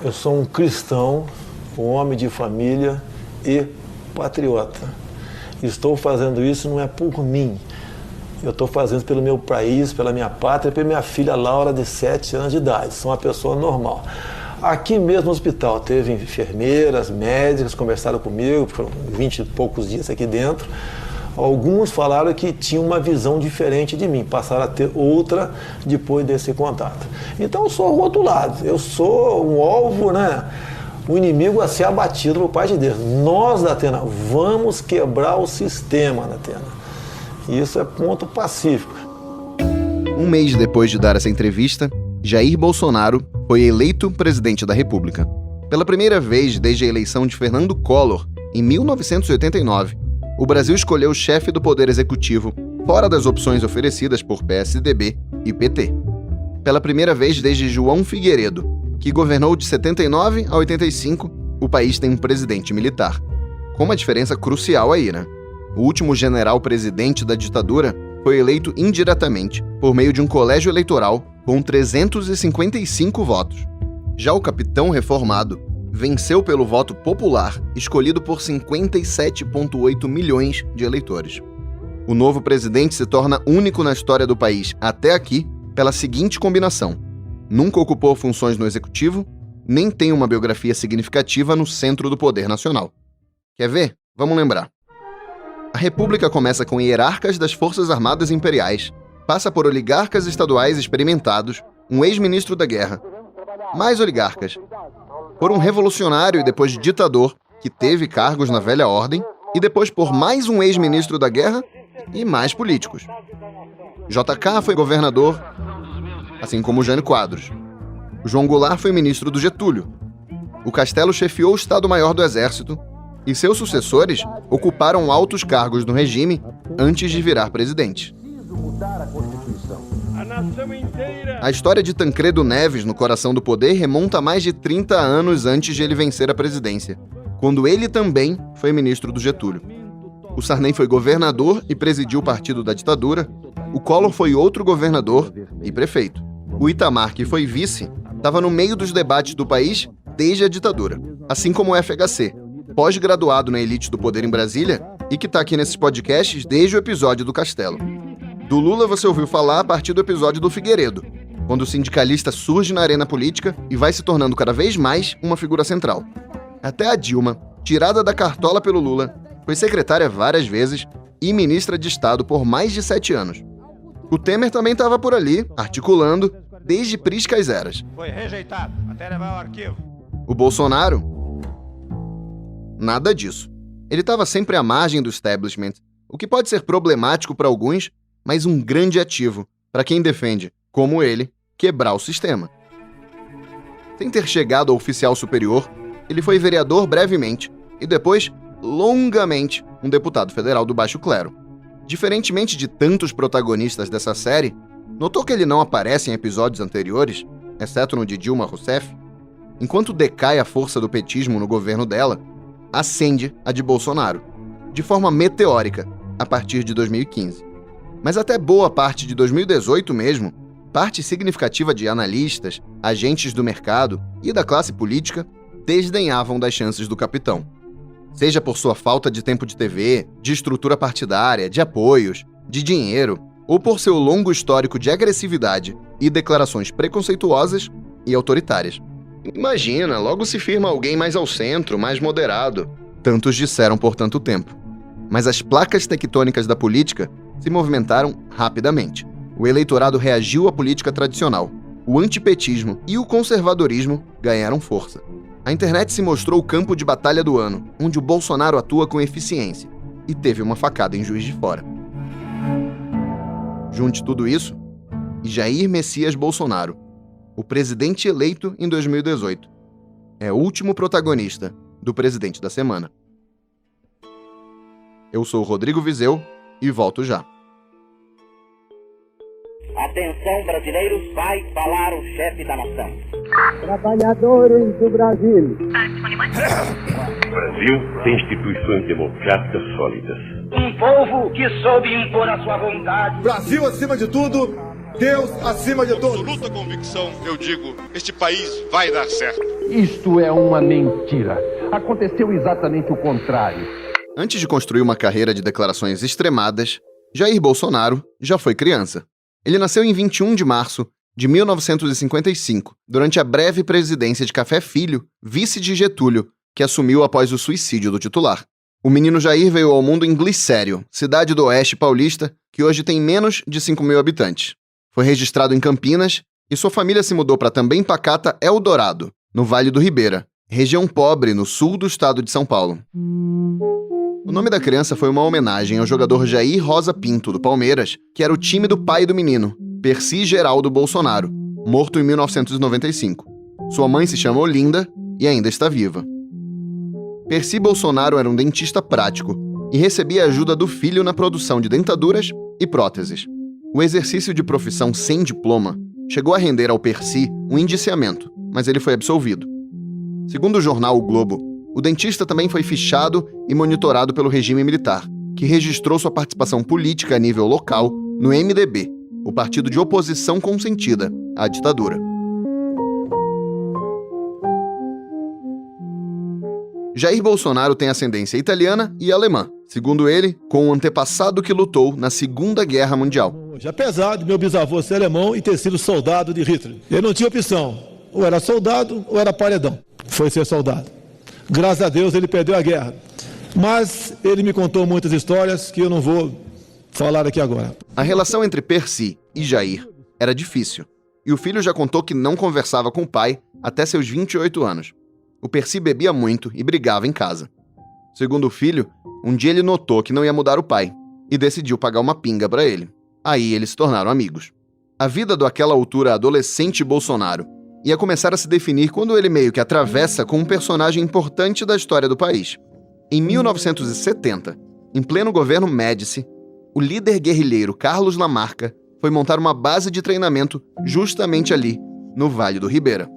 Eu sou um cristão, um homem de família e patriota. Estou fazendo isso não é por mim. Eu estou fazendo pelo meu país, pela minha pátria, pela minha filha Laura, de 7 anos de idade. Sou uma pessoa normal. Aqui mesmo no hospital, teve enfermeiras, médicas, conversaram comigo, foram 20 e poucos dias aqui dentro. Alguns falaram que tinham uma visão diferente de mim, passaram a ter outra depois desse contato. Então eu sou rotulado, eu sou um alvo, né? O inimigo a ser abatido por parte de Deus. Nós, da Atena, vamos quebrar o sistema, da Atena. Isso é ponto pacífico. Um mês depois de dar essa entrevista, Jair Bolsonaro foi eleito presidente da República. Pela primeira vez desde a eleição de Fernando Collor, em 1989, o Brasil escolheu o chefe do Poder Executivo, fora das opções oferecidas por PSDB e PT. Pela primeira vez desde João Figueiredo, que governou de 79 a 85, o país tem um presidente militar. Com uma diferença crucial aí, né? O último general-presidente da ditadura foi eleito indiretamente, por meio de um colégio eleitoral com 355 votos. Já o capitão reformado venceu pelo voto popular, escolhido por 57,8 milhões de eleitores. O novo presidente se torna único na história do país, até aqui, pela seguinte combinação: nunca ocupou funções no executivo, nem tem uma biografia significativa no centro do poder nacional. Quer ver? Vamos lembrar. A República começa com hierarcas das Forças Armadas Imperiais, passa por oligarcas estaduais experimentados, um ex-ministro da guerra, mais oligarcas, por um revolucionário e depois ditador, que teve cargos na velha ordem, e depois por mais um ex-ministro da guerra e mais políticos. JK foi governador, assim como Jânio Quadros. O João Goulart foi ministro do Getúlio. O Castelo chefiou o Estado-Maior do Exército, e seus sucessores ocuparam altos cargos no regime antes de virar presidente. A história de Tancredo Neves no coração do poder remonta a mais de 30 anos antes de ele vencer a presidência, quando ele também foi ministro do Getúlio. O Sarney foi governador e presidiu o partido da ditadura. O Collor foi outro governador e prefeito. O Itamar, que foi vice, estava no meio dos debates do país desde a ditadura, assim como o FHC, pós-graduado na elite do poder em Brasília e que está aqui nesses podcasts desde o episódio do Castelo. Do Lula você ouviu falar a partir do episódio do Figueiredo, quando o sindicalista surge na arena política e vai se tornando cada vez mais uma figura central. Até a Dilma, tirada da cartola pelo Lula, foi secretária várias vezes e ministra de Estado por mais de 7 anos. O Temer também estava por ali, articulando, desde priscas eras. Foi rejeitado, até levar ao arquivo. O Bolsonaro? Nada disso. Ele estava sempre à margem do establishment, o que pode ser problemático para alguns, mas um grande ativo para quem defende, como ele, quebrar o sistema. Sem ter chegado ao oficial superior, ele foi vereador brevemente e depois, longamente, um deputado federal do baixo clero. Diferentemente de tantos protagonistas dessa série, notou que ele não aparece em episódios anteriores, exceto no de Dilma Rousseff? Enquanto decai a força do petismo no governo dela, ascende a de Bolsonaro, de forma meteórica, a partir de 2015. Mas até boa parte de 2018 mesmo, parte significativa de analistas, agentes do mercado e da classe política desdenhavam das chances do capitão. Seja por sua falta de tempo de TV, de estrutura partidária, de apoios, de dinheiro, ou por seu longo histórico de agressividade e declarações preconceituosas e autoritárias. Imagina, logo se firma alguém mais ao centro, mais moderado. Tantos disseram por tanto tempo. Mas as placas tectônicas da política se movimentaram rapidamente. O eleitorado reagiu à política tradicional. O antipetismo e o conservadorismo ganharam força. A internet se mostrou o campo de batalha do ano, onde o Bolsonaro atua com eficiência e teve uma facada em Juiz de Fora. Junte tudo isso e Jair Messias Bolsonaro, o presidente eleito em 2018, é o último protagonista do Presidente da Semana. Eu sou o Rodrigo Vizeu e volto já. Atenção, brasileiros, vai falar o chefe da nação. Trabalhadores do Brasil. O Brasil tem instituições democráticas sólidas. Um povo que soube impor a sua vontade. Brasil acima de tudo. Deus acima de todos. Com absoluta convicção, eu digo, este país vai dar certo. Isto é uma mentira. Aconteceu exatamente o contrário. Antes de construir uma carreira de declarações extremadas, Jair Bolsonaro já foi criança. Ele nasceu em 21 de março de 1955, durante a breve presidência de Café Filho, vice de Getúlio, que assumiu após o suicídio do titular. O menino Jair veio ao mundo em Glicério, cidade do oeste paulista, que hoje tem menos de 5.000 habitantes. Foi registrado em Campinas e sua família se mudou para a também pacata Eldorado, no Vale do Ribeira, região pobre no sul do estado de São Paulo. O nome da criança foi uma homenagem ao jogador Jair Rosa Pinto, do Palmeiras, que era o time do pai do menino, Percy Geraldo Bolsonaro, morto em 1995. Sua mãe se chama Olinda e ainda está viva. Percy Bolsonaro era um dentista prático e recebia ajuda do filho na produção de dentaduras e próteses. O exercício de profissão sem diploma chegou a render ao Percy um indiciamento, mas ele foi absolvido. Segundo o jornal O Globo, o dentista também foi fichado e monitorado pelo regime militar, que registrou sua participação política a nível local no MDB, o partido de oposição consentida à ditadura. Jair Bolsonaro tem ascendência italiana e alemã, segundo ele, com um antepassado que lutou na Segunda Guerra Mundial. Apesar de meu bisavô ser alemão e ter sido soldado de Hitler, ele não tinha opção, ou era soldado ou era paredão. Foi ser soldado. Graças a Deus ele perdeu a guerra, mas ele me contou muitas histórias que eu não vou falar aqui agora. A relação entre Percy e Jair era difícil, e o filho já contou que não conversava com o pai até seus 28 anos. O Percy bebia muito e brigava em casa. Segundo o filho, um dia ele notou que não ia mudar o pai e decidiu pagar uma pinga para ele. Aí eles se tornaram amigos. A vida do àquela altura adolescente Bolsonaro ia começar a se definir quando ele meio que atravessa com um personagem importante da história do país. Em 1970, em pleno governo Médici, o líder guerrilheiro Carlos Lamarca foi montar uma base de treinamento justamente ali, no Vale do Ribeira.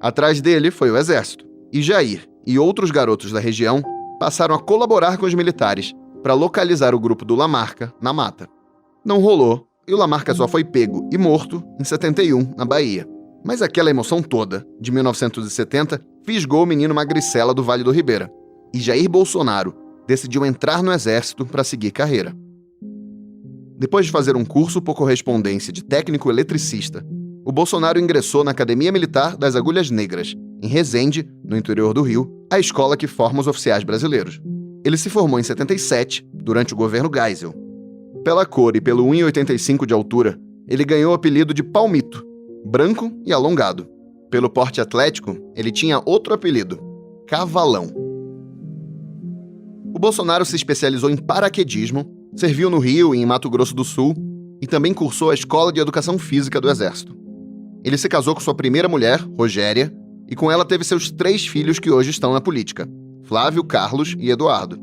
Atrás dele foi o exército. E Jair e outros garotos da região passaram a colaborar com os militares para localizar o grupo do Lamarca na mata. Não rolou e o Lamarca só foi pego e morto em 71, na Bahia. Mas aquela emoção toda, de 1970, fisgou o menino magricela do Vale do Ribeira. E Jair Bolsonaro decidiu entrar no exército para seguir carreira. Depois de fazer um curso por correspondência de técnico eletricista, o Bolsonaro ingressou na Academia Militar das Agulhas Negras, em Resende, no interior do Rio, a escola que forma os oficiais brasileiros. Ele se formou em 77, durante o governo Geisel. Pela cor e pelo 1,85 de altura, ele ganhou o apelido de Palmito, branco e alongado. Pelo porte atlético, ele tinha outro apelido, Cavalão. O Bolsonaro se especializou em paraquedismo, serviu no Rio e em Mato Grosso do Sul e também cursou a Escola de Educação Física do Exército. Ele se casou com sua primeira mulher, Rogéria, e com ela teve seus 3 filhos que hoje estão na política, Flávio, Carlos e Eduardo.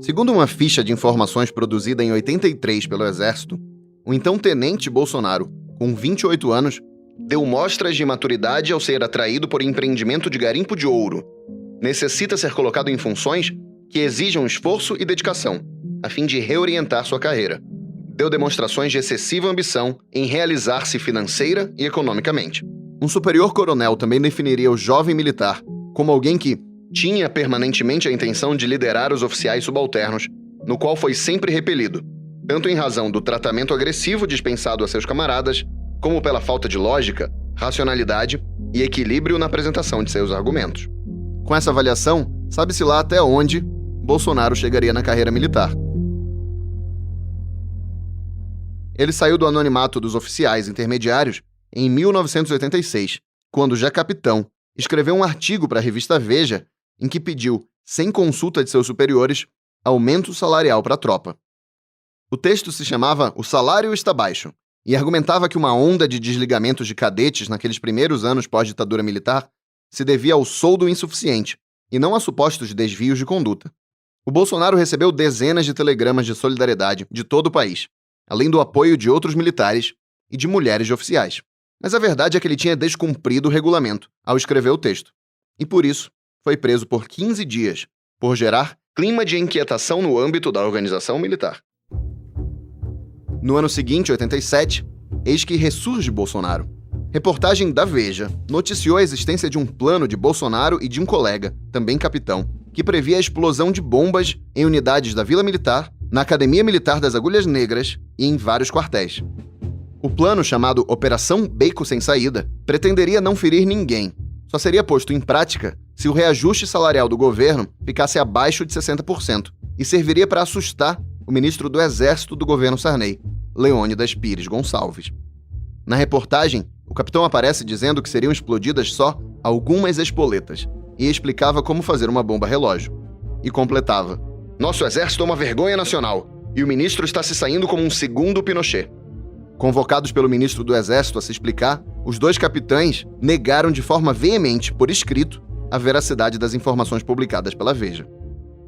Segundo uma ficha de informações produzida em 83 pelo Exército, o então tenente Bolsonaro, com 28 anos, deu mostras de maturidade ao ser atraído por empreendimento de garimpo de ouro. Necessita ser colocado em funções que exijam esforço e dedicação, a fim de reorientar sua carreira. Deu demonstrações de excessiva ambição em realizar-se financeira e economicamente. Um superior coronel também definiria o jovem militar como alguém que tinha permanentemente a intenção de liderar os oficiais subalternos, no qual foi sempre repelido, tanto em razão do tratamento agressivo dispensado a seus camaradas, como pela falta de lógica, racionalidade e equilíbrio na apresentação de seus argumentos. Com essa avaliação, sabe-se lá até onde Bolsonaro chegaria na carreira militar. Ele saiu do anonimato dos oficiais intermediários em 1986, quando já capitão, escreveu um artigo para a revista Veja em que pediu, sem consulta de seus superiores, aumento salarial para a tropa. O texto se chamava O Salário Está Baixo e argumentava que uma onda de desligamentos de cadetes naqueles primeiros anos pós-ditadura militar se devia ao soldo insuficiente e não a supostos desvios de conduta. O Bolsonaro recebeu dezenas de telegramas de solidariedade de todo o país, além do apoio de outros militares e de mulheres de oficiais. Mas a verdade é que ele tinha descumprido o regulamento ao escrever o texto, e por isso foi preso por 15 dias, por gerar clima de inquietação no âmbito da organização militar. No ano seguinte, 87, eis que ressurge Bolsonaro. Reportagem da Veja noticiou a existência de um plano de Bolsonaro e de um colega, também capitão, que previa a explosão de bombas em unidades da Vila Militar, na Academia Militar das Agulhas Negras e em vários quartéis. O plano, chamado Operação Beco Sem Saída, pretenderia não ferir ninguém. Só seria posto em prática se o reajuste salarial do governo ficasse abaixo de 60% e serviria para assustar o ministro do Exército do governo Sarney, Leônidas Pires Gonçalves. Na reportagem, o capitão aparece dizendo que seriam explodidas só algumas espoletas e explicava como fazer uma bomba relógio. E completava: "Nosso exército é uma vergonha nacional e o ministro está se saindo como um segundo Pinochet." Convocados pelo ministro do Exército a se explicar, os dois capitães negaram de forma veemente, por escrito, a veracidade das informações publicadas pela Veja.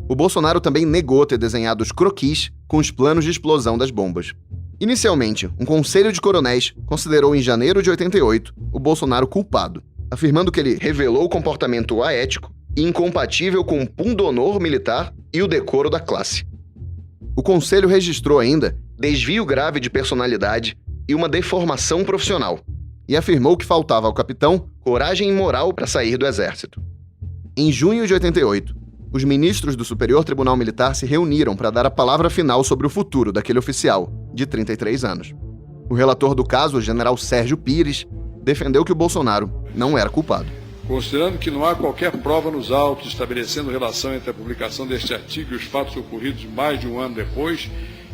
O Bolsonaro também negou ter desenhado os croquis com os planos de explosão das bombas. Inicialmente, um conselho de coronéis considerou em janeiro de 88 o Bolsonaro culpado, afirmando que ele revelou comportamento aético e incompatível com o pundonor militar e o decoro da classe. O conselho registrou ainda desvio grave de personalidade e uma deformação profissional, e afirmou que faltava ao capitão coragem e moral para sair do exército. Em junho de 88, os ministros do Superior Tribunal Militar se reuniram para dar a palavra final sobre o futuro daquele oficial, de 33 anos. O relator do caso, o general Sérgio Pires, defendeu que o Bolsonaro não era culpado. Considerando que não há qualquer prova nos autos estabelecendo relação entre a publicação deste artigo e os fatos ocorridos mais de um ano depois,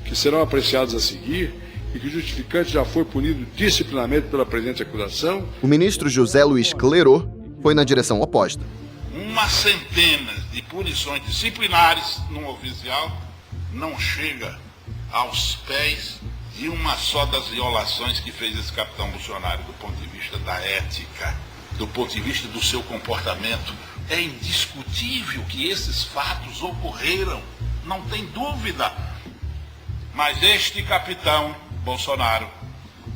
que serão apreciados a seguir, e que o justificante já foi punido disciplinarmente pela presente acusação, o ministro José Luiz Clerô foi na direção oposta. Uma centena de punições disciplinares num oficial não chega aos pés de uma só das violações que fez esse capitão Bolsonaro do ponto de vista da ética, do ponto de vista do seu comportamento. É indiscutível que esses fatos ocorreram, não tem dúvida. Mas este capitão Bolsonaro,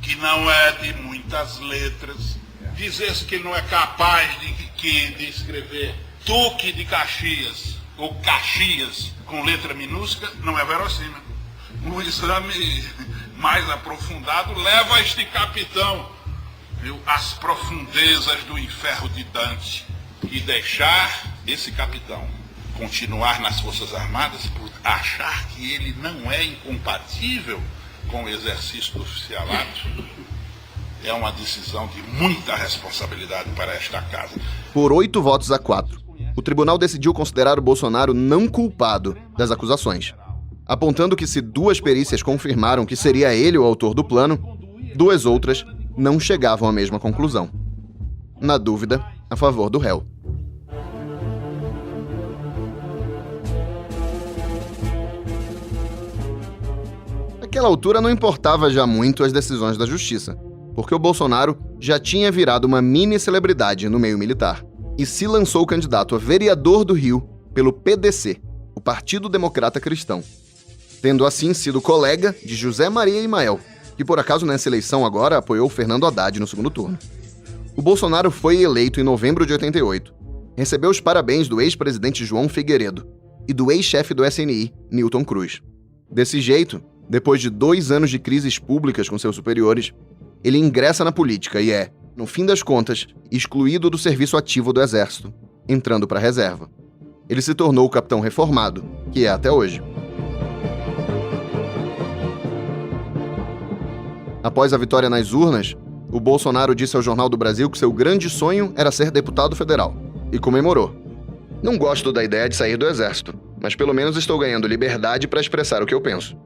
que não é de muitas letras, dizer-se que ele não é capaz de escrever Duque de Caxias ou Caxias com letra minúscula, não é verossímil. Um exame mais aprofundado leva este capitão, viu, às profundezas do inferno de Dante, e deixar esse capitão continuar nas Forças Armadas por achar que ele não é incompatível com o exercício do oficialato é uma decisão de muita responsabilidade para esta casa. Por 8 votos a 4, o tribunal decidiu considerar o Bolsonaro não culpado das acusações, apontando que se 2 perícias confirmaram que seria ele o autor do plano, 2 outras não chegavam à mesma conclusão. Na dúvida, a favor do réu. Naquela altura não importava já muito as decisões da justiça, porque o Bolsonaro já tinha virado uma mini-celebridade no meio militar e se lançou candidato a vereador do Rio pelo PDC, o Partido Democrata Cristão, tendo assim sido colega de José Maria Imael, que por acaso nessa eleição agora apoiou Fernando Haddad no segundo turno. O Bolsonaro foi eleito em novembro de 88, recebeu os parabéns do ex-presidente João Figueiredo e do ex-chefe do SNI, Newton Cruz. Desse jeito, depois de 2 anos de crises públicas com seus superiores, ele ingressa na política e é, no fim das contas, excluído do serviço ativo do Exército, entrando para a reserva. Ele se tornou o capitão reformado, que é até hoje. Após a vitória nas urnas, o Bolsonaro disse ao Jornal do Brasil que seu grande sonho era ser deputado federal, e comemorou. "Não gosto da ideia de sair do Exército, mas pelo menos estou ganhando liberdade para expressar o que eu penso."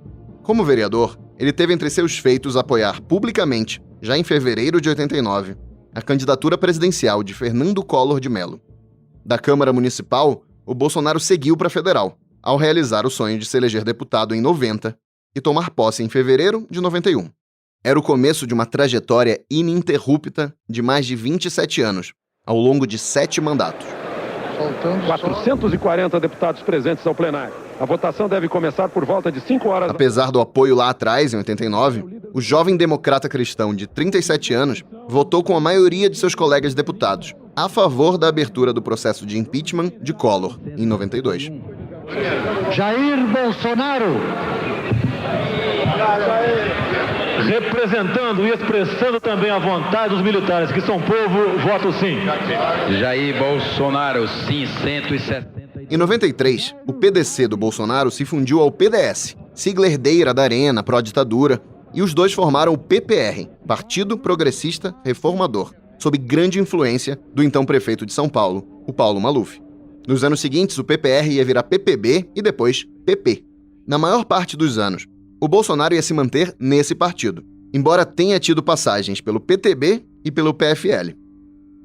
Como vereador, ele teve entre seus feitos apoiar publicamente, já em fevereiro de 89, a candidatura presidencial de Fernando Collor de Mello. Da Câmara Municipal, o Bolsonaro seguiu para a federal, ao realizar o sonho de se eleger deputado em 90 e tomar posse em fevereiro de 91. Era o começo de uma trajetória ininterrupta de mais de 27 anos, ao longo de 7 mandatos. 440 deputados presentes ao plenário. A votação deve começar por volta de 5 horas. Apesar do apoio lá atrás, em 89, o jovem democrata cristão de 37 anos votou com a maioria de seus colegas deputados a favor da abertura do processo de impeachment de Collor, em 92. Jair Bolsonaro. representando e expressando também a vontade dos militares, que são povo, voto sim. Jair Bolsonaro, sim, 160. Em 93, o PDC do Bolsonaro se fundiu ao PDS, sigla herdeira da Arena, pró-ditadura, e os dois formaram o PPR, Partido Progressista Reformador, sob grande influência do então prefeito de São Paulo, o Paulo Maluf. Nos anos seguintes, o PPR ia virar PPB e depois PP. Na maior parte dos anos, o Bolsonaro ia se manter nesse partido, embora tenha tido passagens pelo PTB e pelo PFL.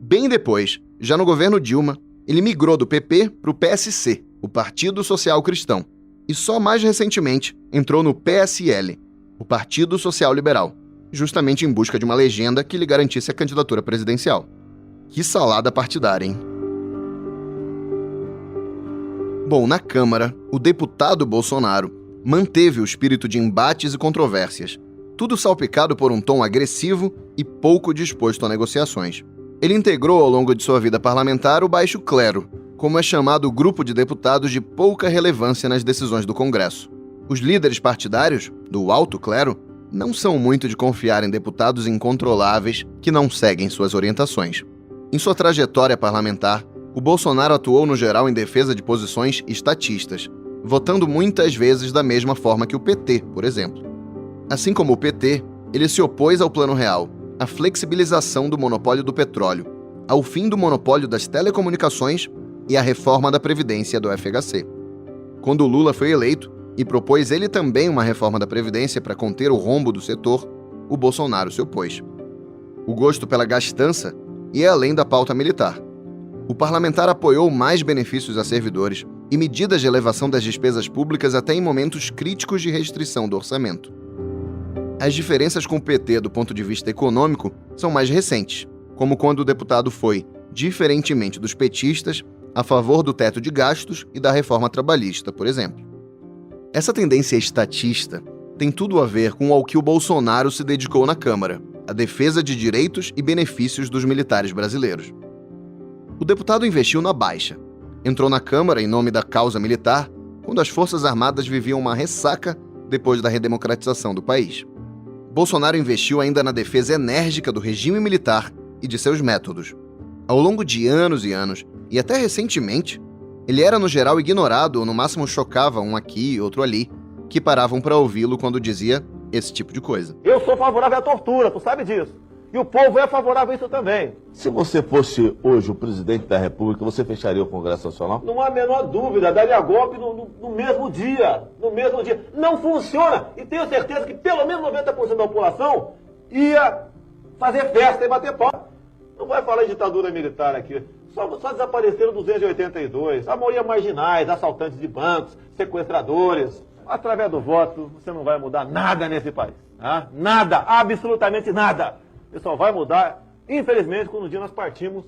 Bem depois, já no governo Dilma, ele migrou do PP para o PSC, o Partido Social Cristão, e só mais recentemente entrou no PSL, o Partido Social Liberal, justamente em busca de uma legenda que lhe garantisse a candidatura presidencial. Que salada partidária, hein? Bom, na Câmara, o deputado Bolsonaro manteve o espírito de embates e controvérsias, tudo salpicado por um tom agressivo e pouco disposto a negociações. Ele integrou ao longo de sua vida parlamentar o baixo clero, como é chamado o grupo de deputados de pouca relevância nas decisões do Congresso. Os líderes partidários, do alto clero, não são muito de confiar em deputados incontroláveis que não seguem suas orientações. Em sua trajetória parlamentar, o Bolsonaro atuou no geral em defesa de posições estatistas, votando muitas vezes da mesma forma que o PT, por exemplo. Assim como o PT, ele se opôs ao Plano Real, à flexibilização do monopólio do petróleo, ao fim do monopólio das telecomunicações e à reforma da Previdência do FHC. Quando Lula foi eleito e propôs ele também uma reforma da Previdência para conter o rombo do setor, o Bolsonaro se opôs. O gosto pela gastança ia além da pauta militar. O parlamentar apoiou mais benefícios a servidores e medidas de elevação das despesas públicas até em momentos críticos de restrição do orçamento. As diferenças com o PT do ponto de vista econômico são mais recentes, como quando o deputado foi, diferentemente dos petistas, a favor do teto de gastos e da reforma trabalhista, por exemplo. Essa tendência estatista tem tudo a ver com ao que o Bolsonaro se dedicou na Câmara, a defesa de direitos e benefícios dos militares brasileiros. O deputado investiu na baixa. Entrou na Câmara em nome da causa militar, quando as Forças Armadas viviam uma ressaca depois da redemocratização do país. Bolsonaro investiu ainda na defesa enérgica do regime militar e de seus métodos. Ao longo de anos e anos, e até recentemente, ele era no geral ignorado ou no máximo chocava um aqui e outro ali, que paravam para ouvi-lo quando dizia esse tipo de coisa. Eu sou favorável à tortura, tu sabe disso. E o povo é favorável a isso também. Se você fosse hoje o presidente da República, você fecharia o Congresso Nacional? Não há a menor dúvida, daria golpe no mesmo dia. No mesmo dia. Não funciona. E tenho certeza que pelo menos 90% da população ia fazer festa e bater pau. Não vai falar de ditadura militar aqui. Só desapareceram 282. A maioria marginais, assaltantes de bancos, sequestradores. Através do voto, você não vai mudar nada nesse país. Tá? Nada, absolutamente nada. Isso só vai mudar, infelizmente, quando um dia nós partimos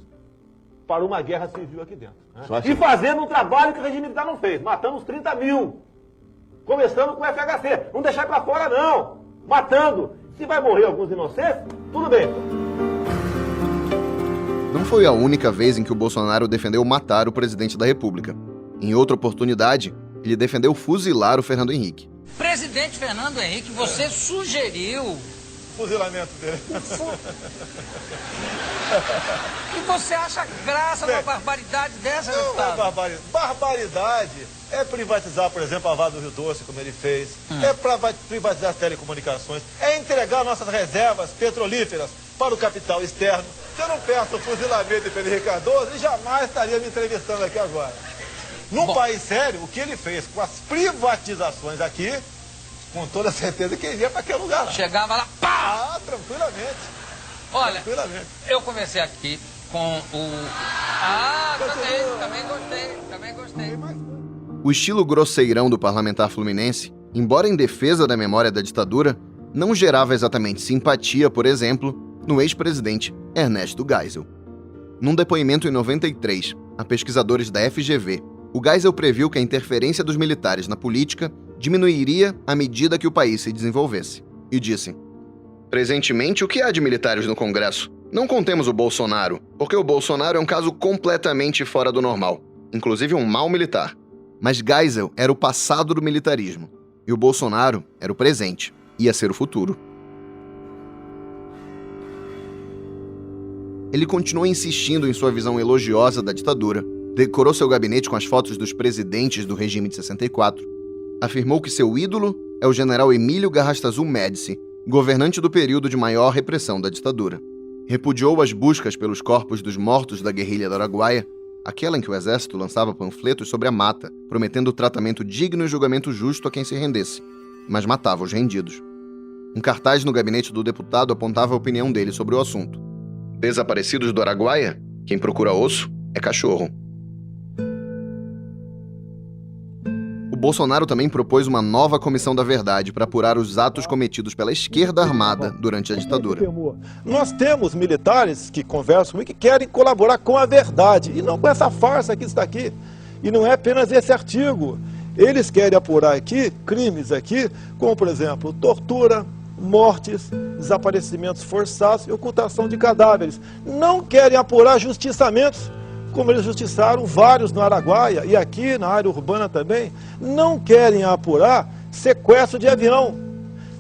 para uma guerra civil aqui dentro. Né? E fazendo um trabalho que o regime militar não fez, matando os 30 mil. Começando com o FHC. Não deixar para fora, não. Matando. Se vai morrer alguns inocentes, tudo bem. Não foi a única vez em que o Bolsonaro defendeu matar o presidente da República. Em outra oportunidade, ele defendeu fuzilar o Fernando Henrique. Presidente Fernando Henrique, você sugeriu fuzilamento dele. E você acha graça numa barbaridade dessa, deputado? Não é barbaridade é privatizar, por exemplo, a Vale do Rio Doce, como ele fez. É privatizar as telecomunicações. É entregar nossas reservas petrolíferas para o capital externo. Se eu não peço o fuzilamento de Pedro Cardoso, ele jamais estaria me entrevistando aqui agora. Num país sério, o que ele fez com as privatizações aqui, com toda certeza que ele ia para aquele lugar lá. Chegava lá, pá! Ah, tranquilamente. Olha, eu conversei aqui com o... Ah, também gostei. O estilo grosseirão do parlamentar fluminense, embora em defesa da memória da ditadura, não gerava exatamente simpatia, por exemplo, no ex-presidente Ernesto Geisel. Num depoimento em 93, a pesquisadores da FGV, o Geisel previu que a interferência dos militares na política diminuiria à medida que o país se desenvolvesse. E disse: presentemente, o que há de militares no Congresso? Não contemos o Bolsonaro, porque o Bolsonaro é um caso completamente fora do normal, inclusive um mau militar. Mas Geisel era o passado do militarismo, e o Bolsonaro era o presente, ia ser o futuro. ele continuou insistindo em sua visão elogiosa da ditadura, decorou seu gabinete com as fotos dos presidentes do regime de 64, afirmou que seu ídolo é o general Emílio Garrastazu Médici, governante do período de maior repressão da ditadura. Repudiou as buscas pelos corpos dos mortos da guerrilha do Araguaia, aquela em que o exército lançava panfletos sobre a mata, prometendo tratamento digno e julgamento justo a quem se rendesse, mas matava os rendidos. Um cartaz no gabinete do deputado apontava a opinião dele sobre o assunto. Desaparecidos do Araguaia? Quem procura osso é cachorro. O Bolsonaro também propôs uma nova comissão da verdade para apurar os atos cometidos pela esquerda armada durante a ditadura. Nós temos militares que conversam comigo que querem colaborar com a verdade e não com essa farsa que está aqui. E não é apenas esse artigo. Eles querem apurar aqui crimes aqui, como por exemplo, tortura, mortes, desaparecimentos forçados e ocultação de cadáveres. Não querem apurar justiçamentos, como eles justiçaram vários no Araguaia e aqui na área urbana também. Não querem apurar sequestro de avião,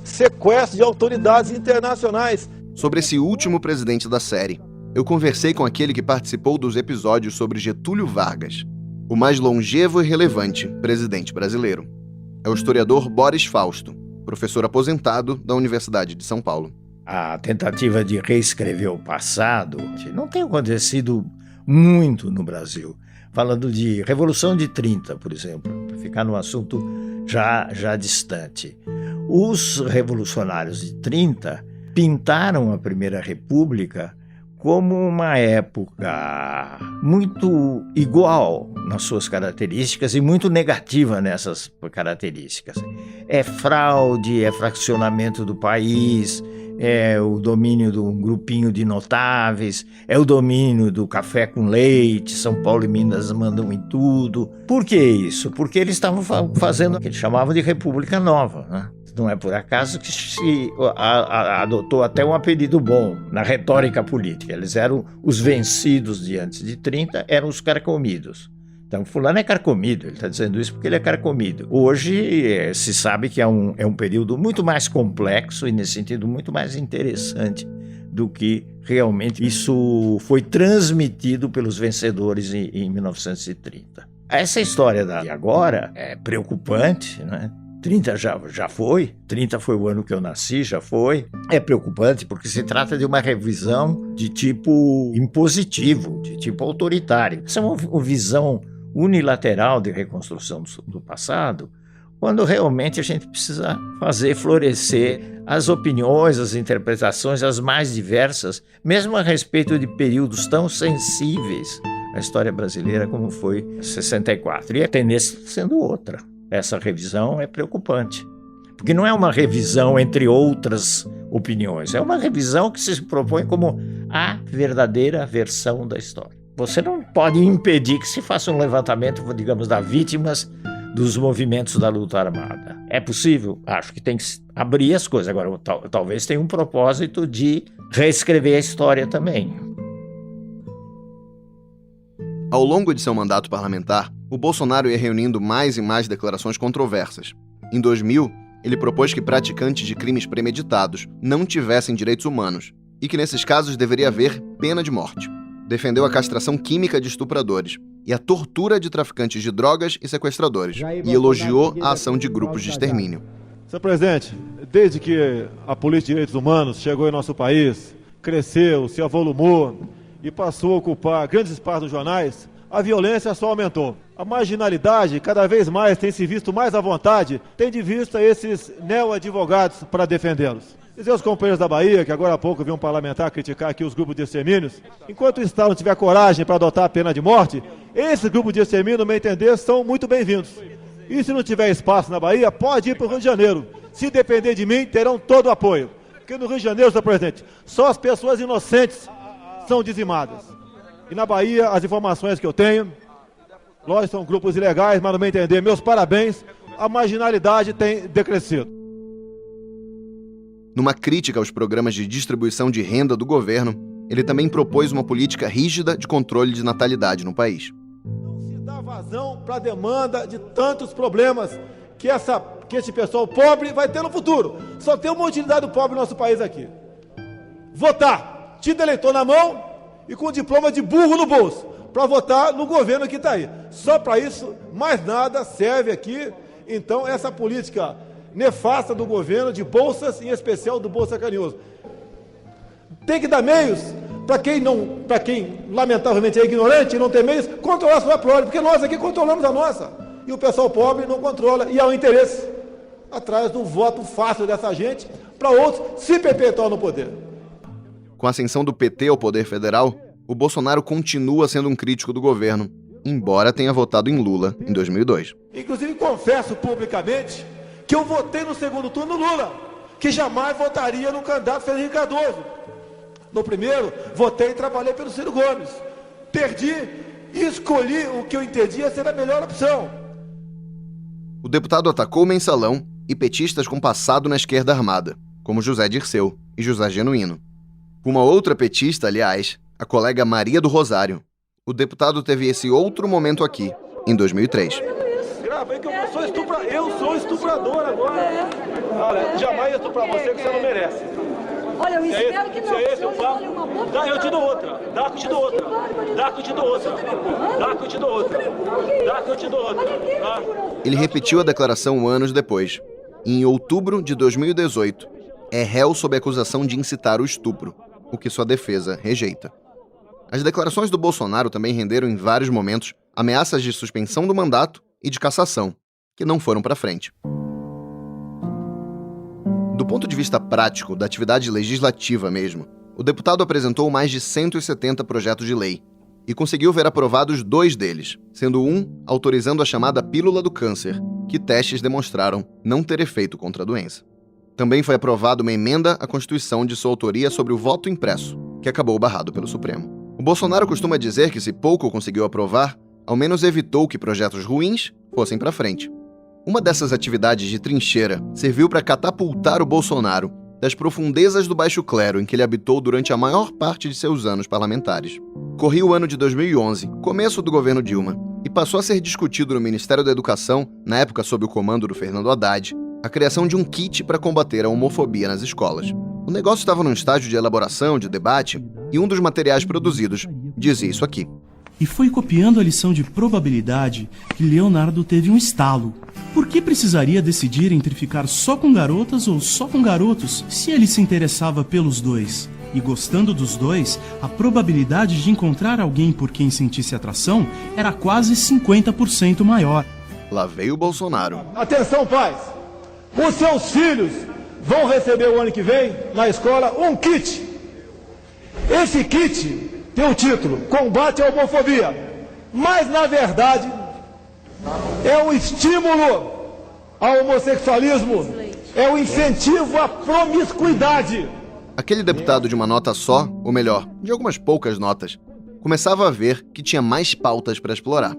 sequestro de autoridades internacionais. Sobre esse último presidente da série, eu conversei com aquele que participou dos episódios sobre Getúlio Vargas, o mais longevo e relevante presidente brasileiro. É o historiador Boris Fausto, professor aposentado da Universidade de São Paulo. A tentativa de reescrever o passado não tem acontecido muito no Brasil. Falando de Revolução de 30, por exemplo, para ficar num assunto já distante. Os revolucionários de 30 pintaram a Primeira República como uma época muito igual nas suas características e muito negativa nessas características. É fraude, é fraccionamento do país, é o domínio de um grupinho de notáveis, é o domínio do café com leite, São Paulo e Minas mandam em tudo. Por que isso? Porque eles estavam fazendo o que eles chamavam de República Nova, né? Não é por acaso que se adotou até um apelido bom na retórica política. Eles eram os vencidos de antes de 30, eram os carcomidos. Então, fulano é carcomido, ele está dizendo isso porque ele é carcomido. Hoje se sabe que é um período muito mais complexo e, nesse sentido, muito mais interessante do que realmente isso foi transmitido pelos vencedores em 1930. Essa história de agora é preocupante, né? 30 já foi, 30 foi o ano que eu nasci, já foi. É preocupante porque se trata de uma revisão de tipo impositivo, de tipo autoritário. Essa é uma visão unilateral de reconstrução do passado, quando realmente a gente precisa fazer florescer as opiniões, as interpretações, as mais diversas, mesmo a respeito de períodos tão sensíveis à história brasileira como foi 64. E a tendência sendo outra. Essa revisão é preocupante, porque não é uma revisão entre outras opiniões, é uma revisão que se propõe como a verdadeira versão da história. Você não pode impedir que se faça um levantamento, digamos, das vítimas dos movimentos da luta armada. É possível? Acho que tem que abrir as coisas. Agora, talvez tenha um propósito de reescrever a história também. Ao longo de seu mandato parlamentar, o Bolsonaro ia reunindo mais e mais declarações controversas. Em 2000, ele propôs que praticantes de crimes premeditados não tivessem direitos humanos e que, nesses casos, deveria haver pena de morte. Defendeu a castração química de estupradores e a tortura de traficantes de drogas e sequestradores, e elogiou a ação de grupos de extermínio. Senhor presidente, desde que a política de direitos humanos chegou em nosso país, cresceu, se avolumou e passou a ocupar grandes espaços nos jornais, a violência só aumentou. A marginalidade cada vez mais tem se visto mais à vontade, tem de vista esses neo-advogados para defendê-los. Dizer aos companheiros da Bahia, que agora há pouco vi um parlamentar criticar aqui os grupos de extermínios, enquanto o Estado não tiver coragem para adotar a pena de morte, esses grupos de extermínio, no meu entender, são muito bem-vindos. E se não tiver espaço na Bahia, pode ir para o Rio de Janeiro. Se depender de mim, terão todo o apoio. Porque no Rio de Janeiro, senhor presidente, só as pessoas inocentes são dizimadas. E na Bahia, as informações que eu tenho, lógico, são grupos ilegais, mas no meu entender, meus parabéns, a marginalidade tem decrescido. Numa crítica aos programas de distribuição de renda do governo, ele também propôs uma política rígida de controle de natalidade no país. Não se dá vazão para a demanda de tantos problemas que esse pessoal pobre vai ter no futuro. Só tem uma utilidade do pobre no nosso país aqui. Votar, título eleitor na mão e com diploma de burro no bolso, para votar no governo que está aí. Só para isso, mais nada serve aqui. Então, essa política nefasta do governo, de bolsas, em especial do Bolsa Carinhoso. Tem que dar meios para quem lamentavelmente é ignorante e não tem meios, controlar a sua própria, porque nós aqui controlamos a nossa. E o pessoal pobre não controla, e há um interesse atrás do voto fácil dessa gente para outros se perpetuar no poder. Com a ascensão do PT ao poder federal, o Bolsonaro continua sendo um crítico do governo, embora tenha votado em Lula em 2002. Inclusive, confesso publicamente que eu votei no segundo turno no Lula, que jamais votaria no candidato Fernando Cardoso. No primeiro, votei e trabalhei pelo Ciro Gomes. Perdi e escolhi o que eu entendia ser a melhor opção. O deputado atacou o mensalão e petistas com passado na esquerda armada, como José Dirceu e José Genuíno. Uma outra petista, aliás, a colega Maria do Rosário. O deputado teve esse outro momento aqui, em 2003. Grava aí que eu sou estuprador agora. Olha, jamais eu estuprar você que você não merece. Olha, eu espero que não. Se é esse, eu falo. Eu te dou outra. Dá que eu te dou outra. Dá que eu te dou outra. Dá que eu te dou outra. Dá que eu te dou outra. Ele repetiu a declaração anos depois. Em outubro de 2018, é réu sob acusação de incitar o estupro, o que sua defesa rejeita. As declarações do Bolsonaro também renderam em vários momentos ameaças de suspensão do mandato e de cassação, que não foram para frente. Do ponto de vista prático, da atividade legislativa mesmo, o deputado apresentou mais de 170 projetos de lei e conseguiu ver aprovados 2 deles, sendo um autorizando a chamada pílula do câncer, que testes demonstraram não ter efeito contra a doença. Também foi aprovada uma emenda à Constituição de sua autoria sobre o voto impresso, que acabou barrado pelo Supremo. O Bolsonaro costuma dizer que se pouco conseguiu aprovar, ao menos evitou que projetos ruins fossem para frente. Uma dessas atividades de trincheira serviu para catapultar o Bolsonaro das profundezas do baixo clero em que ele habitou durante a maior parte de seus anos parlamentares. Corria o ano de 2011, começo do governo Dilma, e passou a ser discutido no Ministério da Educação, na época sob o comando do Fernando Haddad, a criação de um kit para combater a homofobia nas escolas. O negócio estava num estágio de elaboração, de debate, e um dos materiais produzidos dizia isso aqui. E foi copiando a lição de probabilidade que Leonardo teve um estalo. Por que precisaria decidir entre ficar só com garotas ou só com garotos, se ele se interessava pelos dois? E gostando dos dois, a probabilidade de encontrar alguém por quem sentisse atração era quase 50% maior. Lá veio o Bolsonaro. Atenção, pais! Os seus filhos vão receber o ano que vem, na escola, um kit. Esse kit tem o título Combate à Homofobia, mas na verdade é um estímulo ao homossexualismo, é um incentivo à promiscuidade. Aquele deputado de uma nota só, ou melhor, de algumas poucas notas, começava a ver que tinha mais pautas para explorar.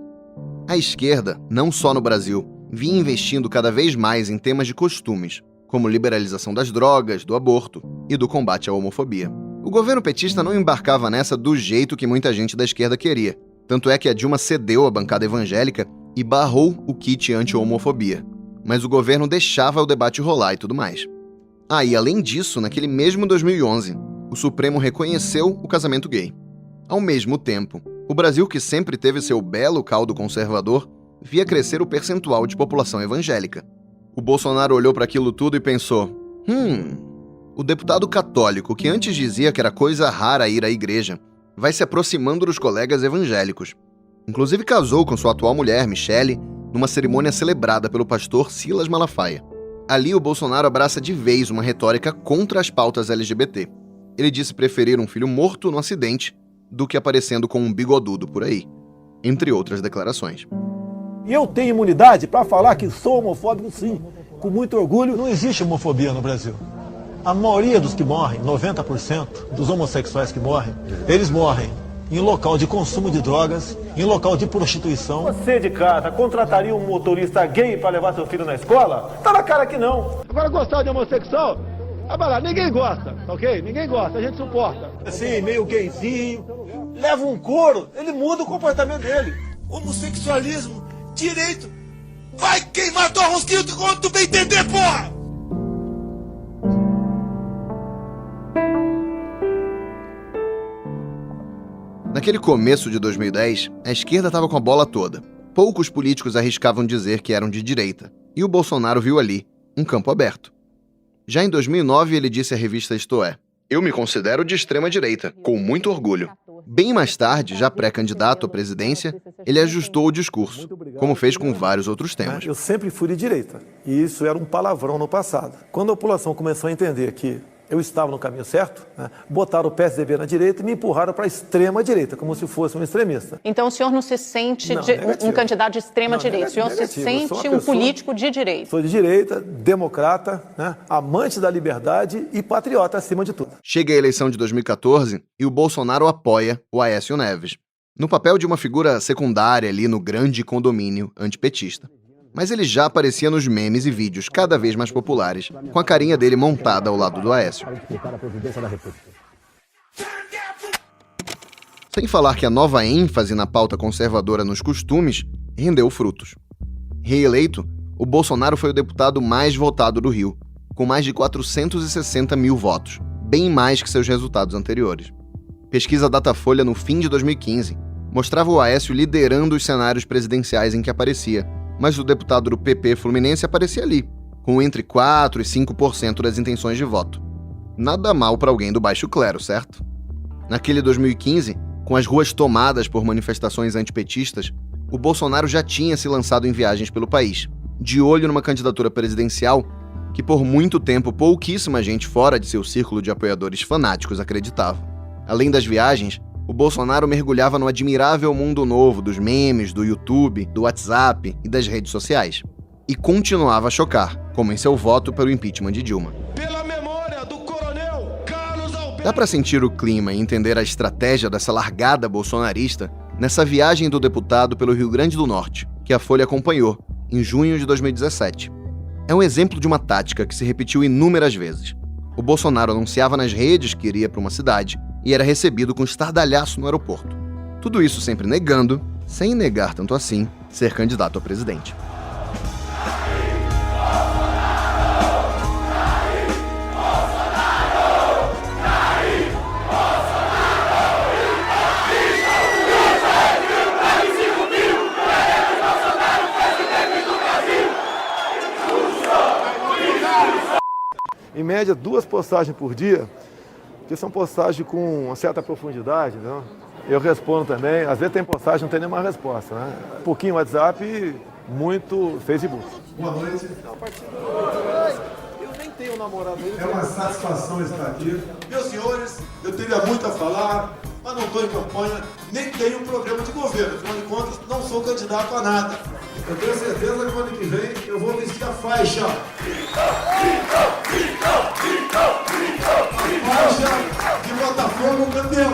A esquerda, não só no Brasil, vinha investindo cada vez mais em temas de costumes, como liberalização das drogas, do aborto e do combate à homofobia. O governo petista não embarcava nessa do jeito que muita gente da esquerda queria. Tanto é que a Dilma cedeu à bancada evangélica e barrou o kit anti-homofobia. Mas o governo deixava o debate rolar e tudo mais. E além disso, naquele mesmo 2011, o Supremo reconheceu o casamento gay. Ao mesmo tempo, o Brasil, que sempre teve seu belo caldo conservador, via crescer o percentual de população evangélica. O Bolsonaro olhou para aquilo tudo e pensou, o deputado católico, que antes dizia que era coisa rara ir à igreja, vai se aproximando dos colegas evangélicos. Inclusive casou com sua atual mulher, Michele, numa cerimônia celebrada pelo pastor Silas Malafaia. Ali o Bolsonaro abraça de vez uma retórica contra as pautas LGBT. Ele disse preferir um filho morto no acidente do que aparecendo com um bigodudo por aí, entre outras declarações. E eu tenho imunidade para falar que sou homofóbico, sim, com muito orgulho. Não existe homofobia no Brasil. A maioria dos que morrem, 90% dos homossexuais que morrem, eles morrem em local de consumo de drogas, em local de prostituição. Você de casa contrataria um motorista gay para levar seu filho na escola? Tá na cara que não. Agora gostar de homossexual? Vai lá, ninguém gosta, ok? Ninguém gosta, a gente suporta. Assim, meio gayzinho, leva um couro, ele muda o comportamento dele. Homossexualismo, direito, vai queimar tua rosquinha quando tu bem entender, porra! Naquele começo de 2010, a esquerda estava com a bola toda. Poucos políticos arriscavam dizer que eram de direita, e o Bolsonaro viu ali um campo aberto. Já em 2009, ele disse à revista Isto É: "Eu me considero de extrema-direita, com muito orgulho." Bem mais tarde, já pré-candidato à presidência, ele ajustou o discurso, como fez com vários outros temas. Eu sempre fui de direita, e isso era um palavrão no passado. Quando a população começou a entender que eu estava no caminho certo, botaram o PSDB na direita e me empurraram para a extrema-direita, como se fosse um extremista. Então o senhor não se sente um candidato de extrema-direita, o senhor se sente um político de direita. Sou de direita, democrata, amante da liberdade e patriota acima de tudo. Chega a eleição de 2014 e o Bolsonaro apoia o Aécio Neves, no papel de uma figura secundária ali no grande condomínio antipetista. Mas ele já aparecia nos memes e vídeos cada vez mais populares, com a carinha dele montada ao lado do Aécio. Sem falar que a nova ênfase na pauta conservadora nos costumes rendeu frutos. Reeleito, o Bolsonaro foi o deputado mais votado do Rio, com mais de 460 mil votos, bem mais que seus resultados anteriores. Pesquisa Datafolha no fim de 2015 mostrava o Aécio liderando os cenários presidenciais em que aparecia, mas o deputado do PP fluminense aparecia ali, com entre 4% e 5% das intenções de voto. Nada mal para alguém do baixo clero, certo? Naquele 2015, com as ruas tomadas por manifestações antipetistas, o Bolsonaro já tinha se lançado em viagens pelo país, de olho numa candidatura presidencial que por muito tempo pouquíssima gente fora de seu círculo de apoiadores fanáticos acreditava. Além das viagens, o Bolsonaro mergulhava no admirável mundo novo dos memes, do YouTube, do WhatsApp e das redes sociais. E continuava a chocar, como em seu voto pelo impeachment de Dilma. Pela memória do coronel Carlos Alberto. Dá para sentir o clima e entender a estratégia dessa largada bolsonarista nessa viagem do deputado pelo Rio Grande do Norte, que a Folha acompanhou, em junho de 2017. É um exemplo de uma tática que se repetiu inúmeras vezes. O Bolsonaro anunciava nas redes que iria para uma cidade e era recebido com estardalhaço no aeroporto. Tudo isso sempre negando, sem negar tanto assim, ser candidato a presidente. Em média, 2 postagens por dia, que são postagens com uma certa profundidade, não? Eu respondo também, às vezes tem postagem, não tem nenhuma resposta, né? Um pouquinho WhatsApp e muito Facebook. Boa noite. Eu nem tenho namorado. É uma satisfação estar aqui. Meus senhores, eu teria muito a falar, mas não estou em campanha, nem tenho um programa de governo. Afinal de contas, não sou candidato a nada. Eu tenho certeza que no ano que vem eu vou vestir a faixa. Faixa de Botafogo campeão.